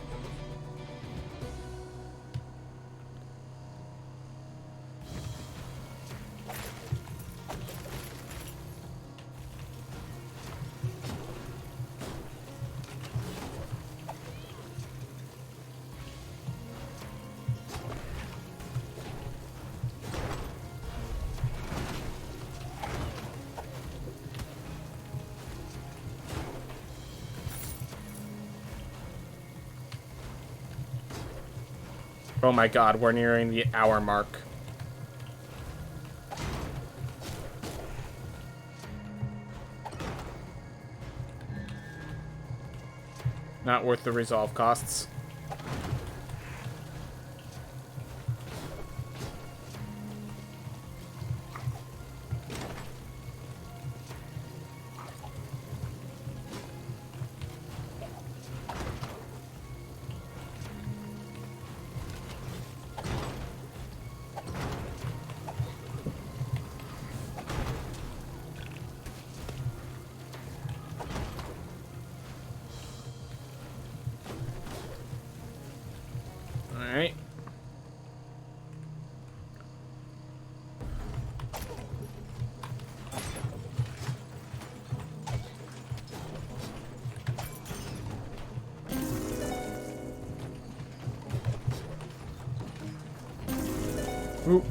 S1: Oh my god, we're nearing the hour mark. Not worth the resolve costs. Alright. Ooh.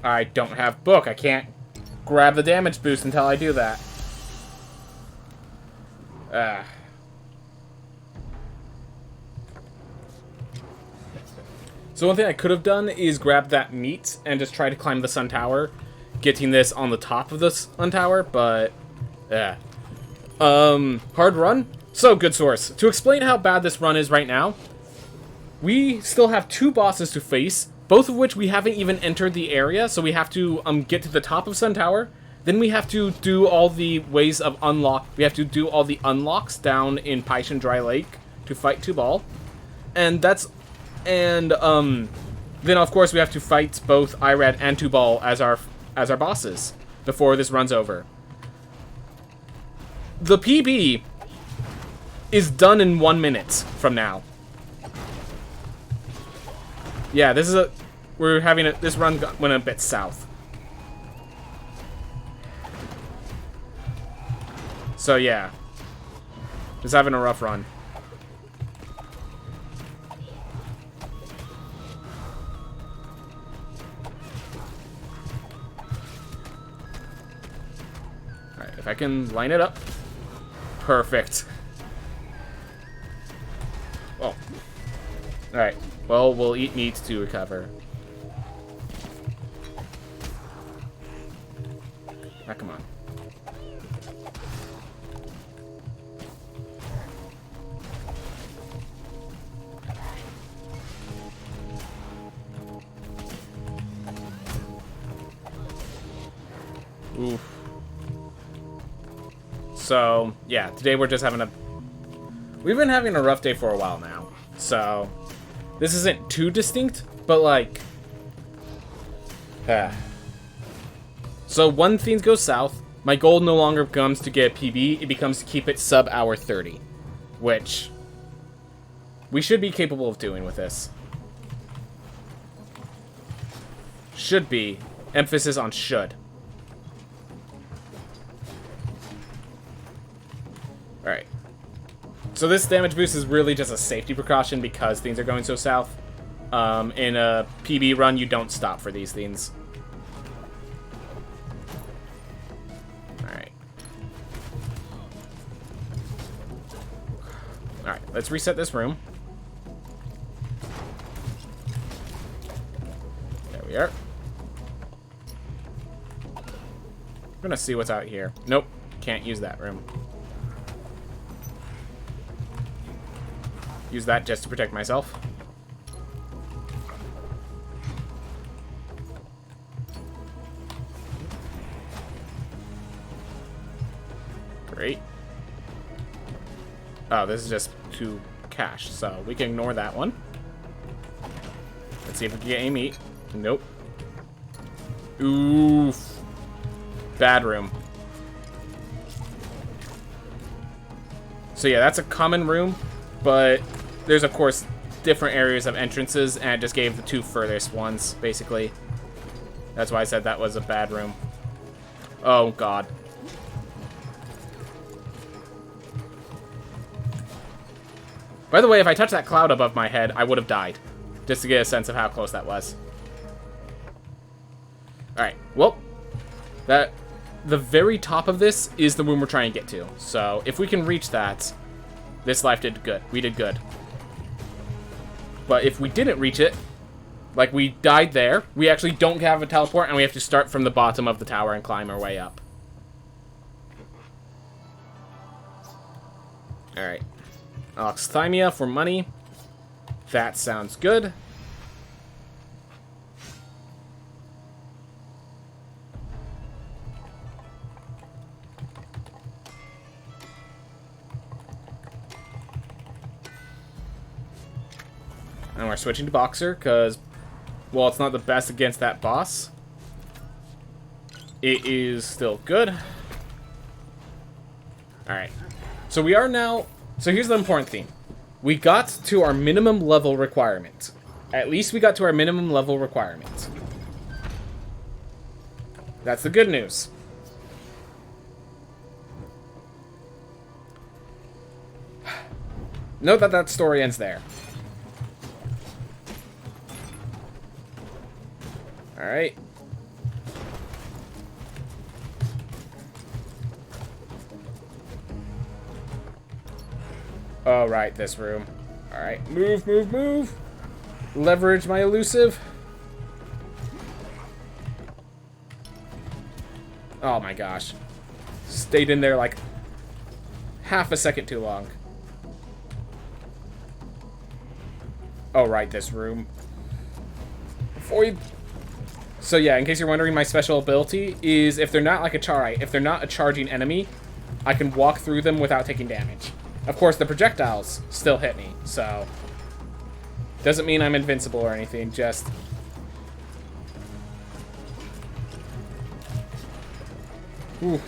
S1: I don't have Book. I can't grab the damage boost until I do that. So one thing I could have done is grab that meat and just try to climb the Sun Tower, getting this on the top of the Sun Tower, but hard run. So good source. To explain how bad this run is right now, we still have 2 bosses to face, both of which we haven't even entered the area, so we have to get to the top of Sun Tower. Then we have to do all the ways of unlock. We have to do all the unlocks down in Paishan Dry Lake to fight Tubal. And then of course we have to fight both Irad and Tubal as our bosses before this runs over. The PB is done in 1 minute from now. Yeah, this run went a bit south. So yeah, just having a rough run. Alright, if I can line it up. Perfect. Oh. Alright, well, we'll eat meat to recover. Ah, come on. Oof. So, yeah, today we're just having we've been having a rough day for a while now. So, this isn't too distinct, but like... So, when things go south, my goal no longer becomes to get a PB, it becomes to keep it sub hour 30. Which... we should be capable of doing with this. Should be. Emphasis on should. Alright. So this damage boost is really just a safety precaution because things are going so south. In a PB run, you don't stop for these things. Alright. Alright, let's reset this room. There we are. I'm gonna see what's out here. Nope, can't use that room. Use that just to protect myself. Great. Oh, this is just to cash, so we can ignore that one. Let's see if we can get any meat. Nope. Oof. Bad room. So yeah, that's a common room, but there's, of course, different areas of entrances, and it just gave the 2 furthest ones, basically. That's why I said that was a bad room. Oh, God. By the way, if I touched that cloud above my head, I would have died. Just to get a sense of how close that was. Alright, well, the very top of this is the room we're trying to get to. So, if we can reach that, this life did good. We did good. But if we didn't reach it, like we died there, we actually don't have a teleport, and we have to start from the bottom of the tower and climb our way up. Alright. Alexithymia for money. That sounds good. And we're switching to Boxer, because, well, it's not the best against that boss. It is still good. Alright. So we are now... So here's the important thing. We got to our minimum level requirement. At least we got to our minimum level requirement. That's the good news. Note that that story ends there. Alright. Oh, right, this room. Alright, move, move, move. Leverage my elusive. Oh my gosh. Stayed in there like half a second too long. Oh, right, this room. Before you... So yeah, in case you're wondering, my special ability is if they're not like a Charite, if they're not a charging enemy, I can walk through them without taking damage. Of course, the projectiles still hit me, so... Doesn't mean I'm invincible or anything, just... Ooh.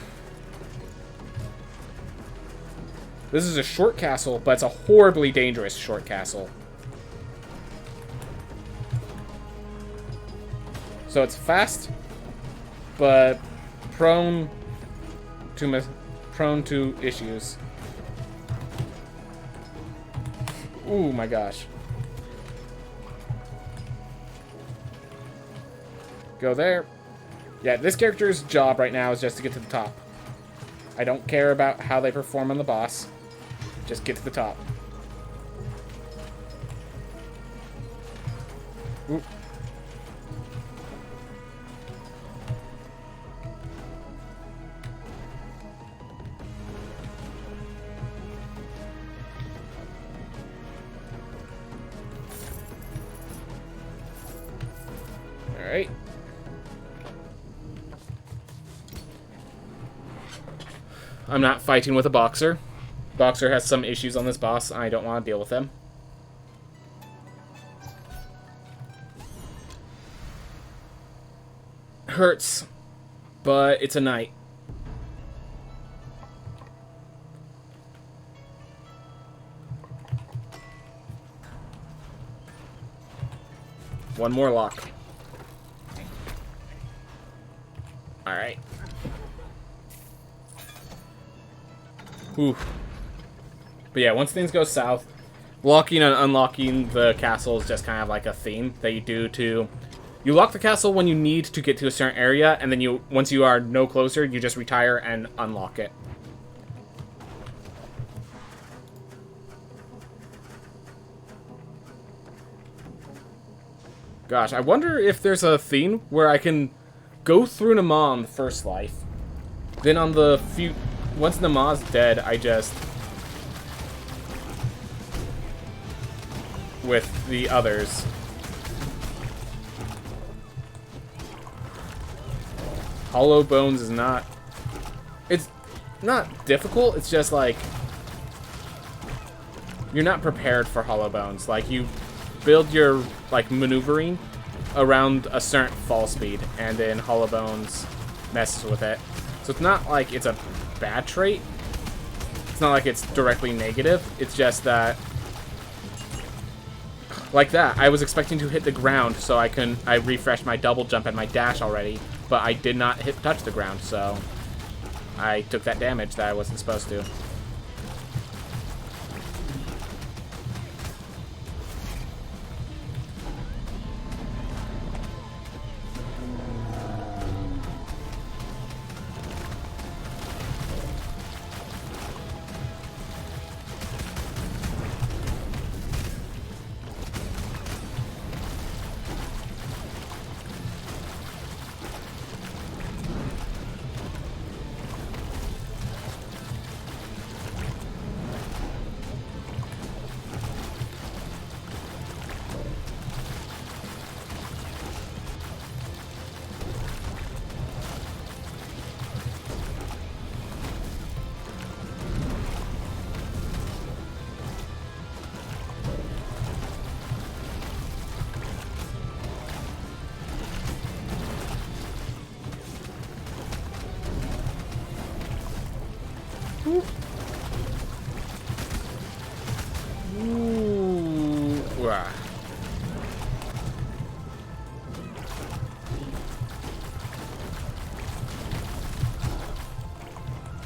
S1: This is a short castle, but it's a horribly dangerous short castle. So it's fast, but prone to issues. Ooh, my gosh. Go there. Yeah, this character's job right now is just to get to the top. I don't care about how they perform on the boss. Just get to the top. Ooh. Alright. I'm not fighting with a boxer. Boxer has some issues on this boss. I don't want to deal with them. Hurts, but it's a night. One more lock. Alright. Ooh. But yeah, once things go south, locking and unlocking the castle is just kind of like a theme that you do to... You lock the castle when you need to get to a certain area, and then once you are no closer, you just retire and unlock it. Gosh, I wonder if there's a theme where I can go through Nama on the first life. Then on the once Nama's dead, I just... with the others. Hollow Bones is not... It's not difficult, it's just like... You're not prepared for Hollow Bones. Like, you build your, like, maneuvering around a certain fall speed, and then Hollow Bones messes with it. So it's not like it's a bad trait. It's not like it's directly negative. It's just that... Like that, I was expecting to hit the ground, so I refreshed my double jump and my dash already, but I did not touch the ground, so I took that damage that I wasn't supposed to.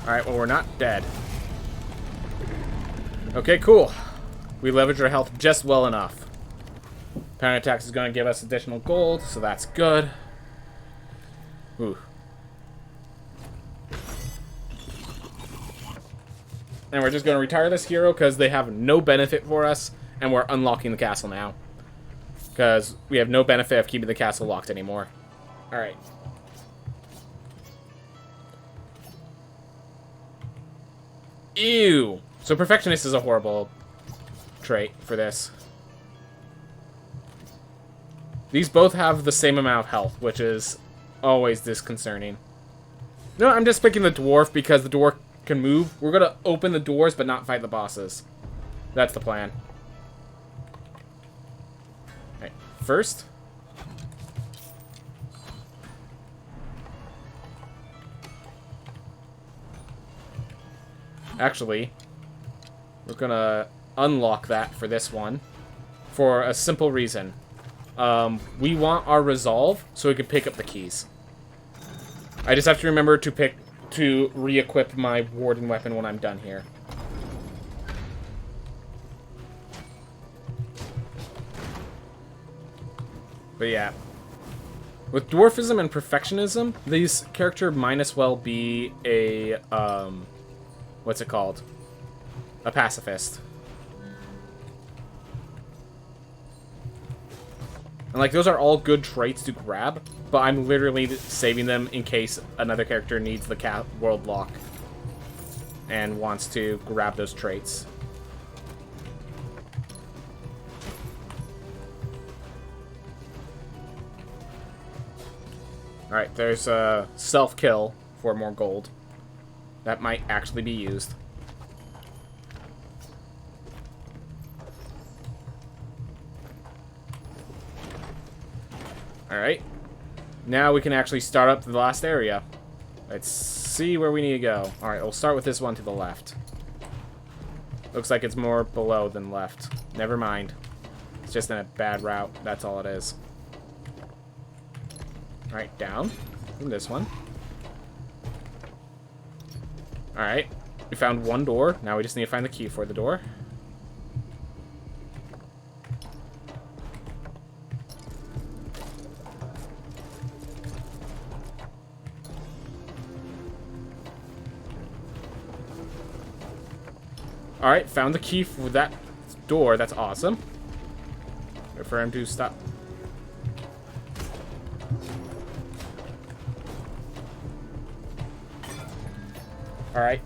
S1: Alright, well, we're not dead. Okay, cool. We leveraged our health just well enough. Pound attacks is going to give us additional gold, so that's good. Ooh. And we're just going to retire this hero because they have no benefit for us, and we're unlocking the castle now. Because we have no benefit of keeping the castle locked anymore. Alright. Ew. So Perfectionist is a horrible trait for this. These both have the same amount of health, which is always disconcerting. No, I'm just picking the dwarf because the dwarf can move. We're gonna open the doors but not fight the bosses. That's the plan. Alright, first. Actually, we're gonna unlock that for this one for a simple reason. We want our resolve so we can pick up the keys. I just have to remember to re-equip my warden weapon when I'm done here. But yeah. With dwarfism and perfectionism, this character might as well be a, what's it called? A pacifist. And, like, those are all good traits to grab, but I'm literally saving them in case another character needs the world lock and wants to grab those traits. Alright, there's a self-kill for more gold. That might actually be used. Alright. Now we can actually start up the last area. Let's see where we need to go. Alright, we'll start with this one to the left. Looks like it's more below than left. Never mind. It's just in a bad route. That's all it is. Alright, down from this one. Alright, we found one door. Now we just need to find the key for the door. Alright, found the key for that door. That's awesome. Wait for him to stop. Alright.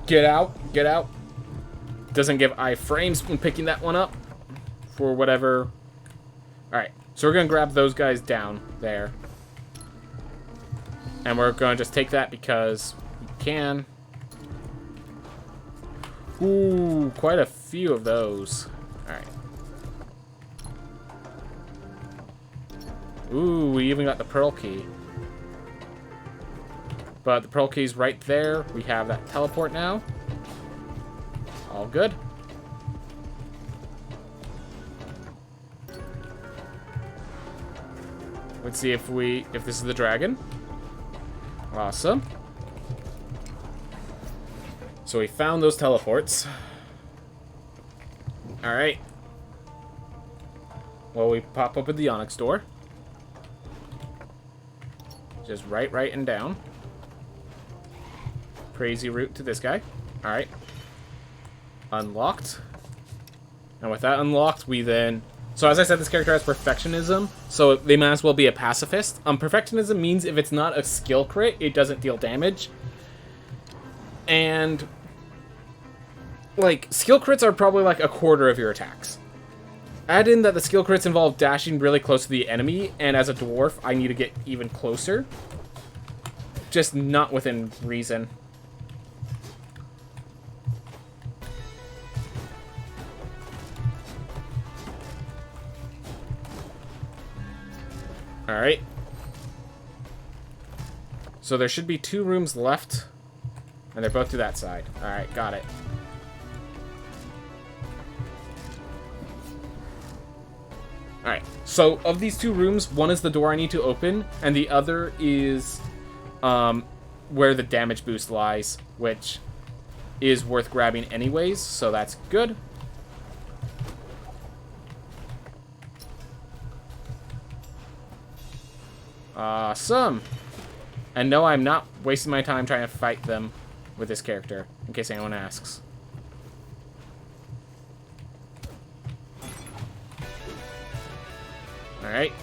S1: Get out. Get out. Doesn't give iframes when picking that one up. For whatever. Alright. So we're going to grab those guys down there. And we're going to just take that because we can. Ooh, quite a few of those. Alright. Ooh, we even got the pearl key. But the pearl key's right there. We have that teleport now. All good. Let's see if this is the dragon. Awesome. So we found those teleports. Alright. Well, we pop up at the Onyx door. Just right, and down. Crazy route to this guy. Alright. Unlocked. And with that unlocked, we then... So as I said, this character has perfectionism, so they might as well be a pacifist. Perfectionism means if it's not a skill crit, it doesn't deal damage. And... like, skill crits are probably like a quarter of your attacks. Add in that the skill crits involve dashing really close to the enemy, and as a dwarf, I need to get even closer. Just not within reason. Alright. So there should be 2 rooms left, and they're both to that side. Alright, got it. Alright, so of these 2 rooms, one is the door I need to open, and the other is where the damage boost lies, which is worth grabbing anyways, so that's good. Awesome. And no, I'm not wasting my time trying to fight them with this character, in case anyone asks. Alright.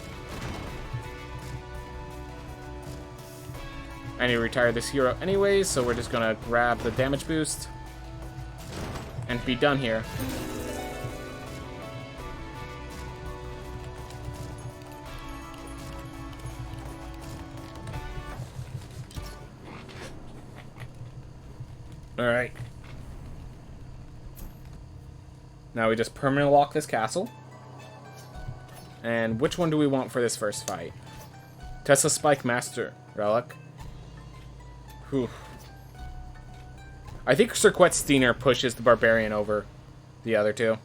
S1: I need to retire this hero anyways, so we're just gonna grab the damage boost and be done here. Alright. Now we just permanently lock this castle. And which one do we want for this first fight? Tesla Spike Master Relic. Whew. I think Sir Quetzsteiner pushes the Barbarian over the other two.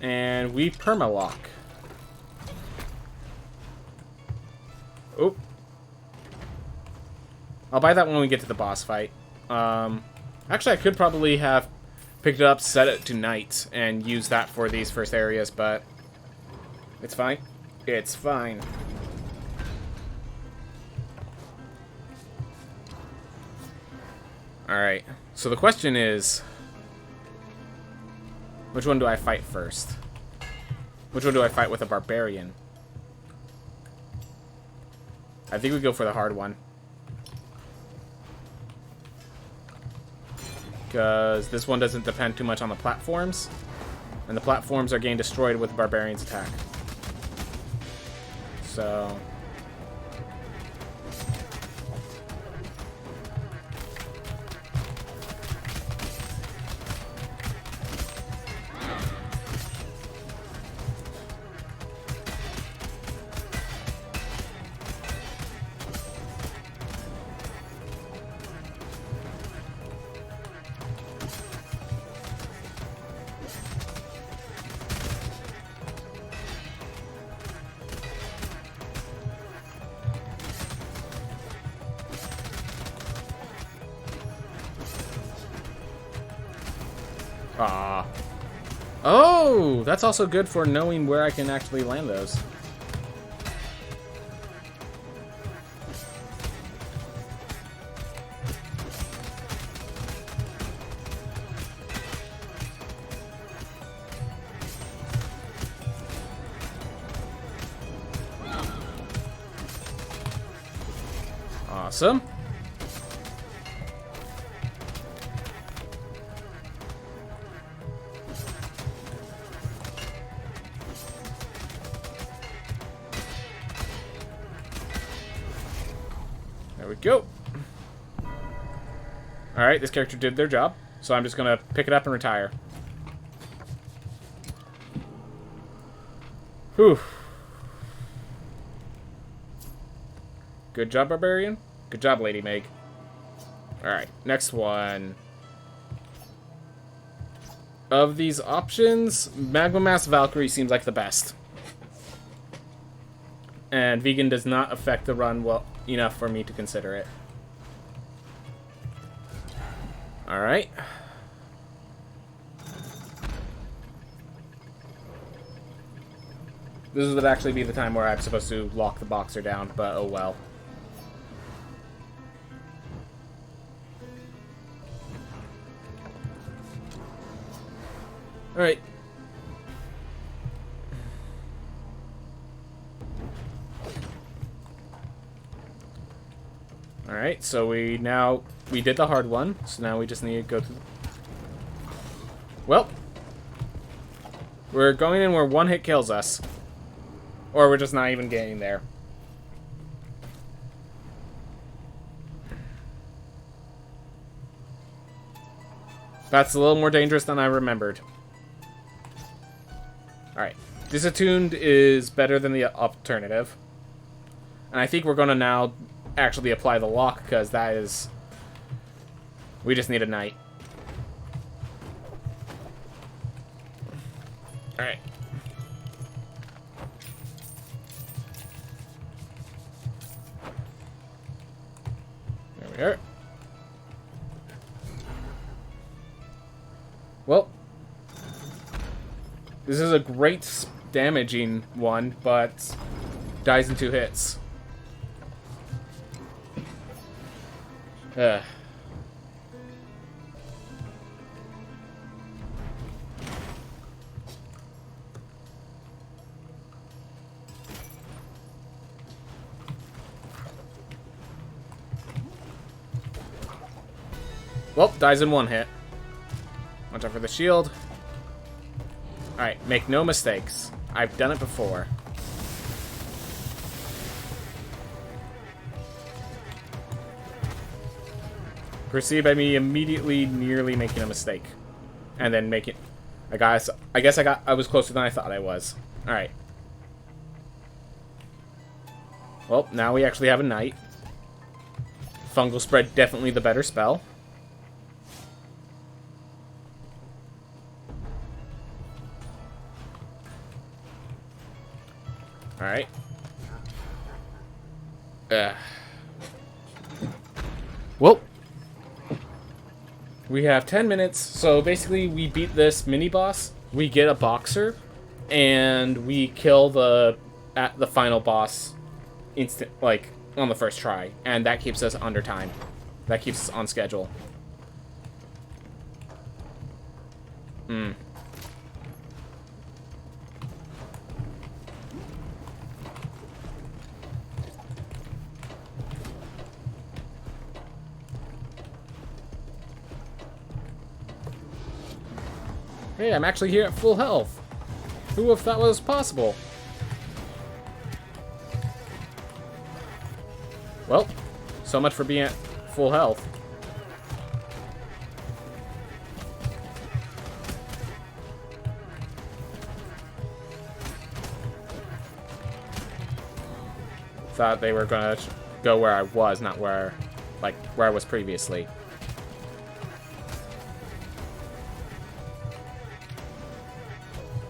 S1: And we permalock. Oh. I'll buy that when we get to the boss fight. Actually, I could probably have picked it up, set it to night, and use that for these first areas, but it's fine. It's fine. Alright, so the question is, which one do I fight first? Which one do I fight with a barbarian? I think we go for the hard one. Because this one doesn't depend too much on the platforms. And the platforms are getting destroyed with the barbarian's attack. So... Ah. Oh, that's also good for knowing where I can actually land those. Awesome. There we go. Alright, this character did their job, so I'm just gonna pick it up and retire. Whew. Good job, Barbarian. Good job, Lady Meg. Alright, next one. Of these options, Magma Mass Valkyrie seems like the best. And vegan does not affect the run well enough for me to consider it. Alright. This would actually be the time where I'm supposed to lock the boxer down, but oh well. Alright. Alright, so we did the hard one, so now we just need to go to... Well, we're going in where one hit kills us. Or we're just not even getting there. That's a little more dangerous than I remembered. Alright. Disattuned is better than the alternative. And I think we're going to now actually apply the lock, because that is... We just need a knight. Alright. There we are. Well, this is a great damaging one, but dies in 2 hits. Ugh. Well, dies in one hit. Watch out for the shield. Alright, make no mistakes. I've done it before. Proceed by me immediately nearly making a mistake. And then making... I was closer than I thought I was. Alright. Well, now we actually have a knight. Fungal Spread, definitely the better spell. Alright. Well, we have 10 minutes, so basically we beat this mini-boss, we get a boxer, and we kill the final boss on the first try, and that keeps us under time. That keeps us on schedule. Hey, I'm actually here at full health. Who would have thought was possible? Well, so much for being at full health. Thought they were gonna go where I was, not where I was previously.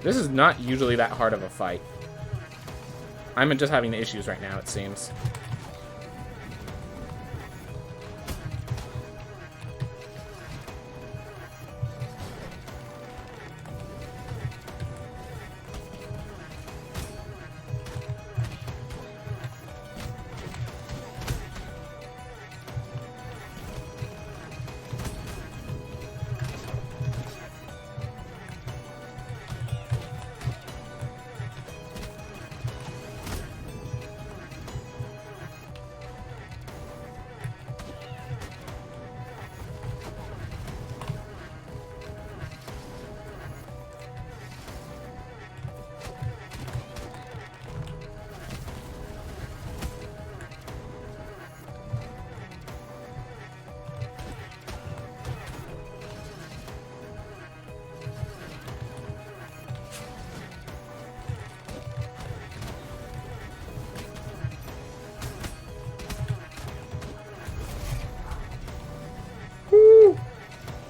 S1: This is not usually that hard of a fight. I'm just having issues right now, it seems.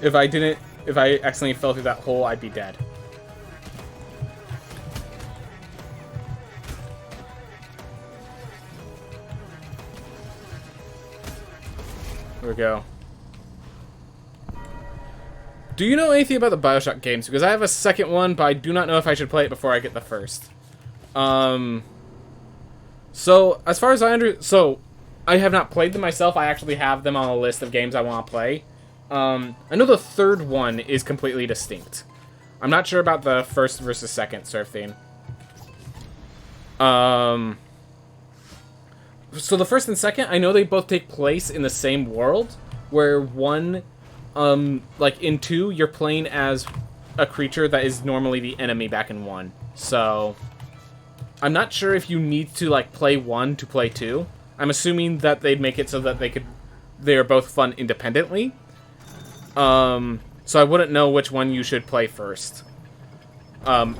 S1: If I accidentally fell through that hole, I'd be dead. Here we go. Do you know anything about the BioShock games? Because I have a second one, but I do not know if I should play it before I get the first. So, as far as I have not played them myself. I actually have them on a list of games I want to play. I know the third one is completely distinct. I'm not sure about the first versus second sort of thing. So the first and second, I know they both take place in the same world, where one, like in 2, you're playing as a creature that is normally the enemy back in 1. So, I'm not sure if you need to, like, play 1 to play 2. I'm assuming that they'd make it so that they are both fun independently. So I wouldn't know which one you should play first. I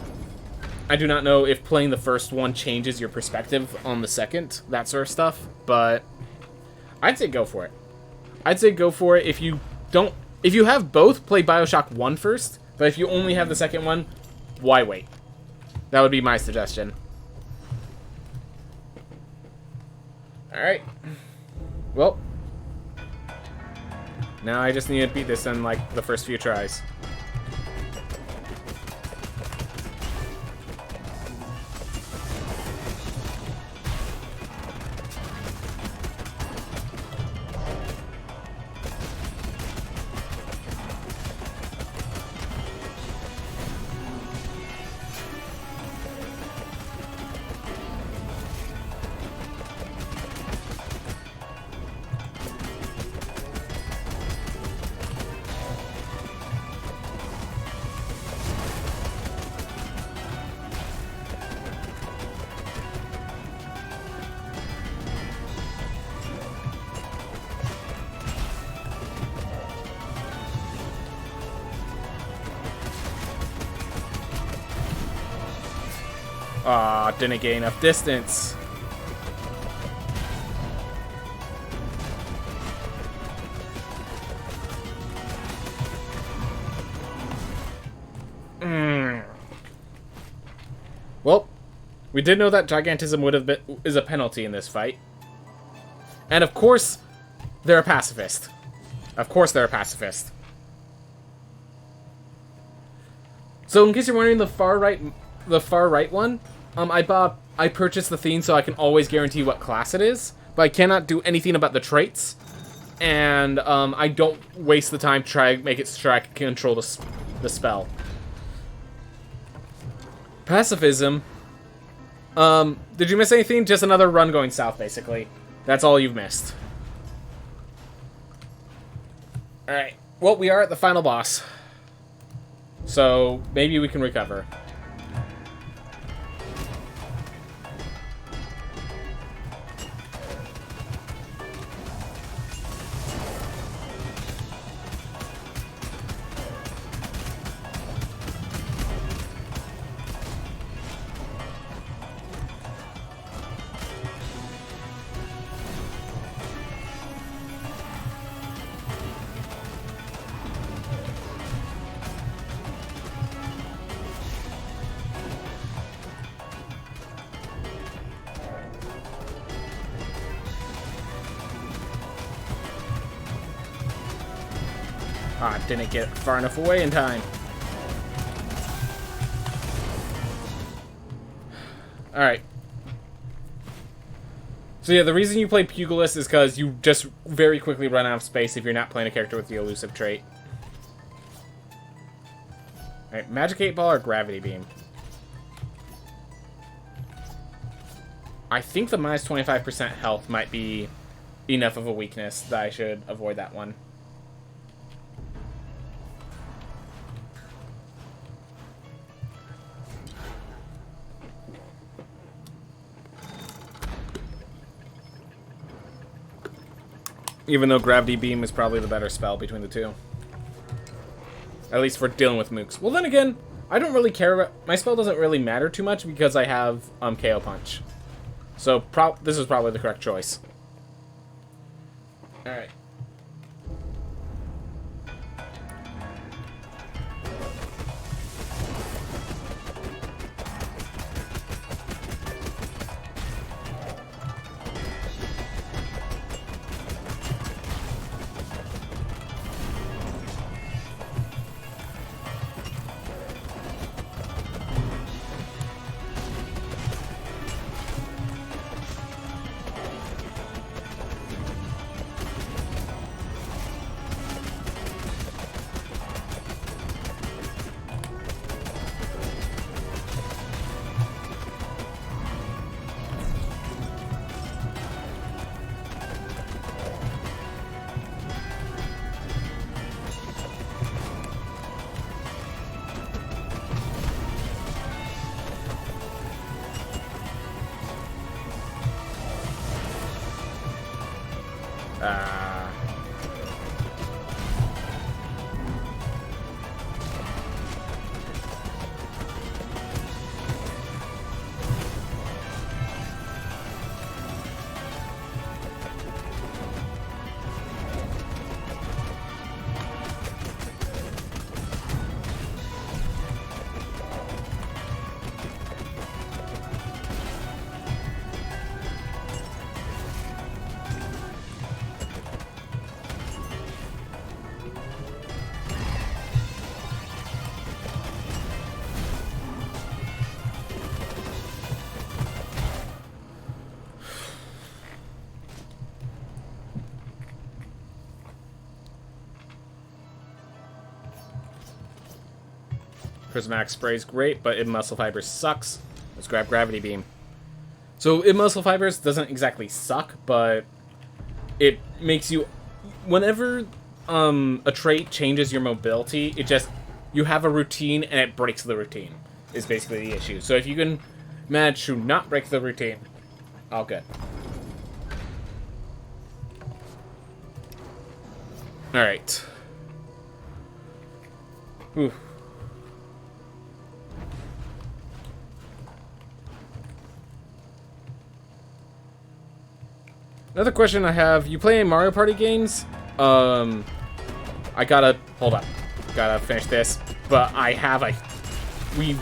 S1: do not know if playing the first one changes your perspective on the second, that sort of stuff, but I'd say go for it. I'd say go for it. If you have both, play BioShock 1 first, but if you only have the second one, why wait? That would be my suggestion. Alright. Well, now I just need to beat this in, like, the first few tries. Aw, didn't gain enough distance. Well, we did know that gigantism would have been is a penalty in this fight. And of course, they're a pacifist. Of course they're a pacifist. So in case you're wondering, the far right one, I purchased the theme so I can always guarantee what class it is, but I cannot do anything about the traits. And I don't waste the time to try to make it sure I can control the spell. Pacifism. Did you miss anything? Just another run going south, basically. That's all you've missed. Alright. Well, we are at the final boss. So, maybe we can recover. Ah, didn't get far enough away in time. Alright. So yeah, the reason you play Pugilist is because you just very quickly run out of space if you're not playing a character with the elusive trait. Alright, Magic 8 Ball or Gravity Beam? I think the minus 25% health might be enough of a weakness that I should avoid that one. Even though Gravity Beam is probably the better spell between the two. At least for dealing with mooks. Well, then again, I don't really care about... My spell doesn't really matter too much because I have KO Punch. So, this is probably the correct choice. Alright. Prismatic Spray is great, but in Muscle Fibers sucks. Let's grab Gravity Beam. So in Muscle Fibers doesn't exactly suck, but it makes you... Whenever a trait changes your mobility, it just... You have a routine and it breaks the routine, is basically the issue. So if you can manage to not break the routine, all good. Alright. Ooh. Another question I have: you play any Mario Party games? I gotta hold up. Gotta finish this, but I have me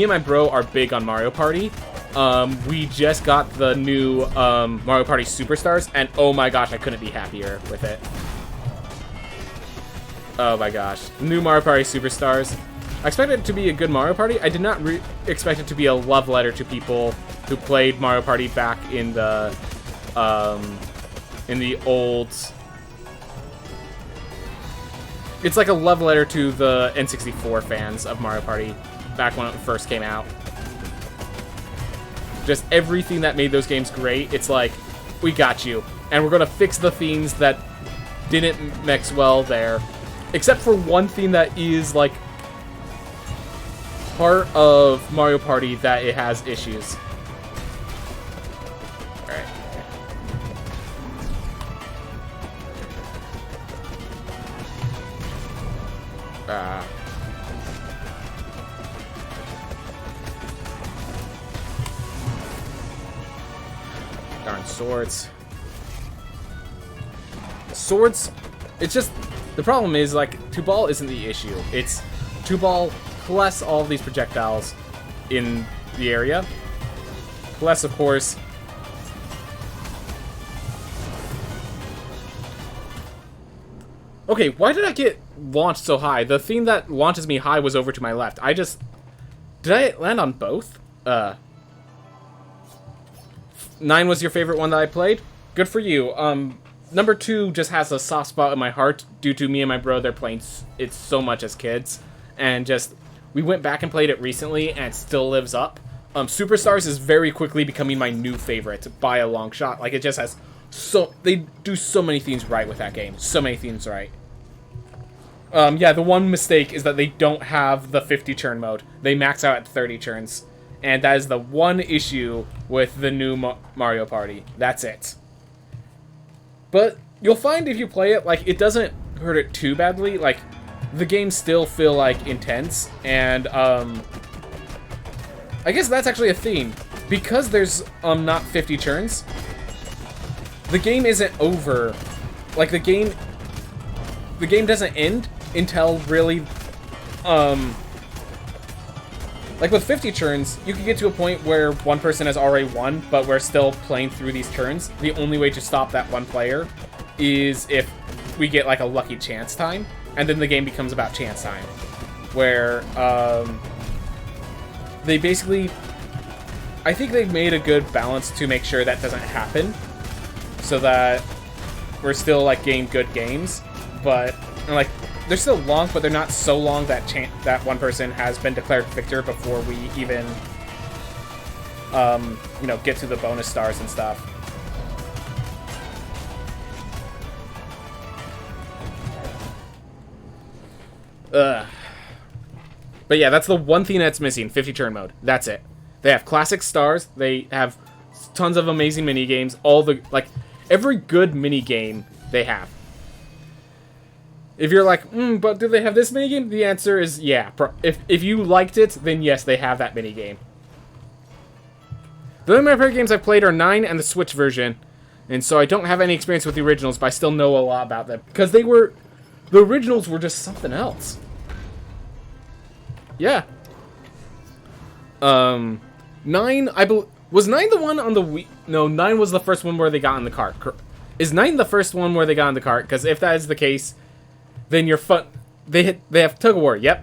S1: and my bro are big on Mario Party. We just got the new Mario Party Superstars, and oh my gosh, I couldn't be happier with it. Oh my gosh, new Mario Party Superstars. I expected it to be a good Mario Party. I did not expect it to be a love letter to people who played Mario Party back in the old. It's like a love letter to the N64 fans of Mario Party back when it first came out. Just everything that made those games great. It's like, we got you, and we're gonna fix the themes that didn't mix well there, except for one theme that is like part of Mario Party that it has issues. Alright. Darn swords. Swords, it's just, the problem is, like, 2-ball isn't the issue. It's 2-ball plus all of these projectiles in the area. Plus, of course, okay, why did I get launched so high? The thing that launches me high was over to my left. Did I land on both? 9 was your favorite one that I played? Good for you. Number 2 just has a soft spot in my heart due to me and my brother playing it so much as kids. And just, we went back and played it recently and it still lives up. Superstars is very quickly becoming my new favorite by a long shot. Like, it just has they do so many things right with that game. So many things right. Yeah, the one mistake is that they don't have the 50 turn mode. They max out at 30 turns. And that is the one issue with the new Mario Party. That's it. But you'll find if you play it, like, it doesn't hurt it too badly. Like, the games still feel, like, intense. And, I guess that's actually a theme. Because there's, not 50 turns, the game isn't over. Like, the game doesn't end until really, like, with 50 turns, you can get to a point where one person has already won, but we're still playing through these turns. The only way to stop that one player is if we get, like, a lucky chance time, and then the game becomes about chance time. Where, they basically, I think they've made a good balance to make sure that doesn't happen, so that we're still, like, getting good games, but, like, they're still long, but they're not so long that that one person has been declared victor before we even, you know, get to the bonus stars and stuff. But yeah, that's the one thing that's missing, 50 turn mode. That's it. They have classic stars, they have tons of amazing mini-games, all the, like, every good mini-game they have. If you're like, but do they have this minigame? The answer is yeah. If you liked it, then yes, they have that minigame. The only Mario Party games I've played are 9 and the Switch version, and so I don't have any experience with the originals, but I still know a lot about them. Because the originals were just something else. Yeah. 9, was 9 the one on the Wii? No, 9 was the first one where they got in the cart. Is 9 the first one where they got in the cart? Because if that is the case, then you're fun. They have Tug of War. Yep,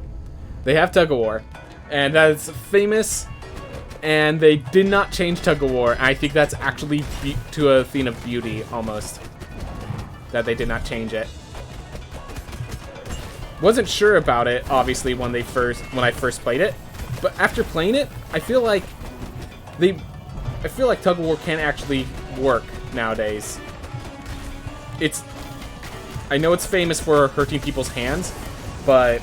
S1: they have Tug of War, and that's famous. And they did not change Tug of War. And I think that's actually to a theme of beauty almost, that they did not change it. Wasn't sure about it obviously when I first played it, but after playing it, I feel like Tug of War can actually work nowadays. I know it's famous for hurting people's hands, but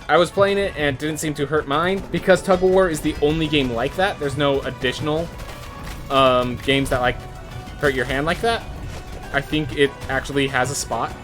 S1: I was playing it and it didn't seem to hurt mine because Tug of War is the only game like that. There's no additional games that, like, hurt your hand like that. I think it actually has a spot.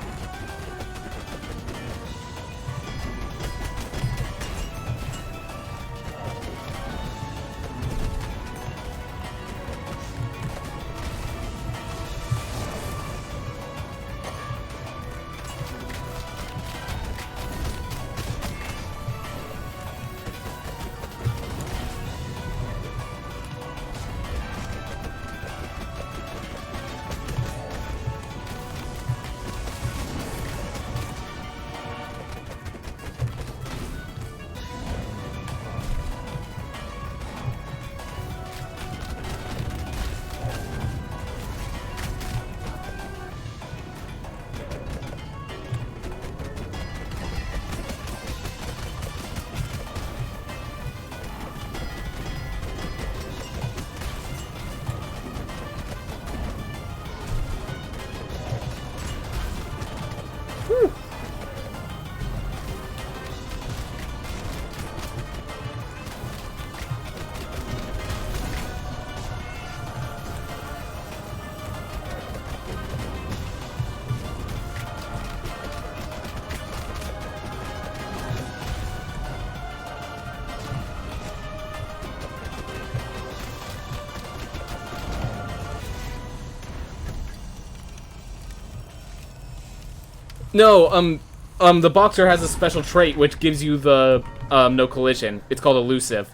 S1: No, the Boxer has a special trait which gives you the, no collision. It's called Elusive.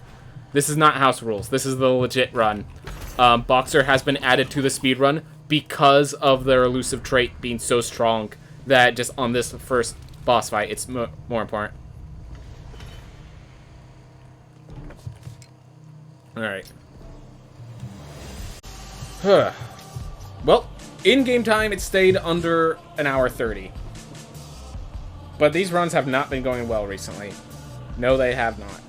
S1: This is not house rules. This is the legit run. Boxer has been added to the speedrun because of their elusive trait being so strong that just on this first boss fight, it's more important. Alright. Well, in-game time, it stayed under an hour 30. But these runs have not been going well recently. No, they have not.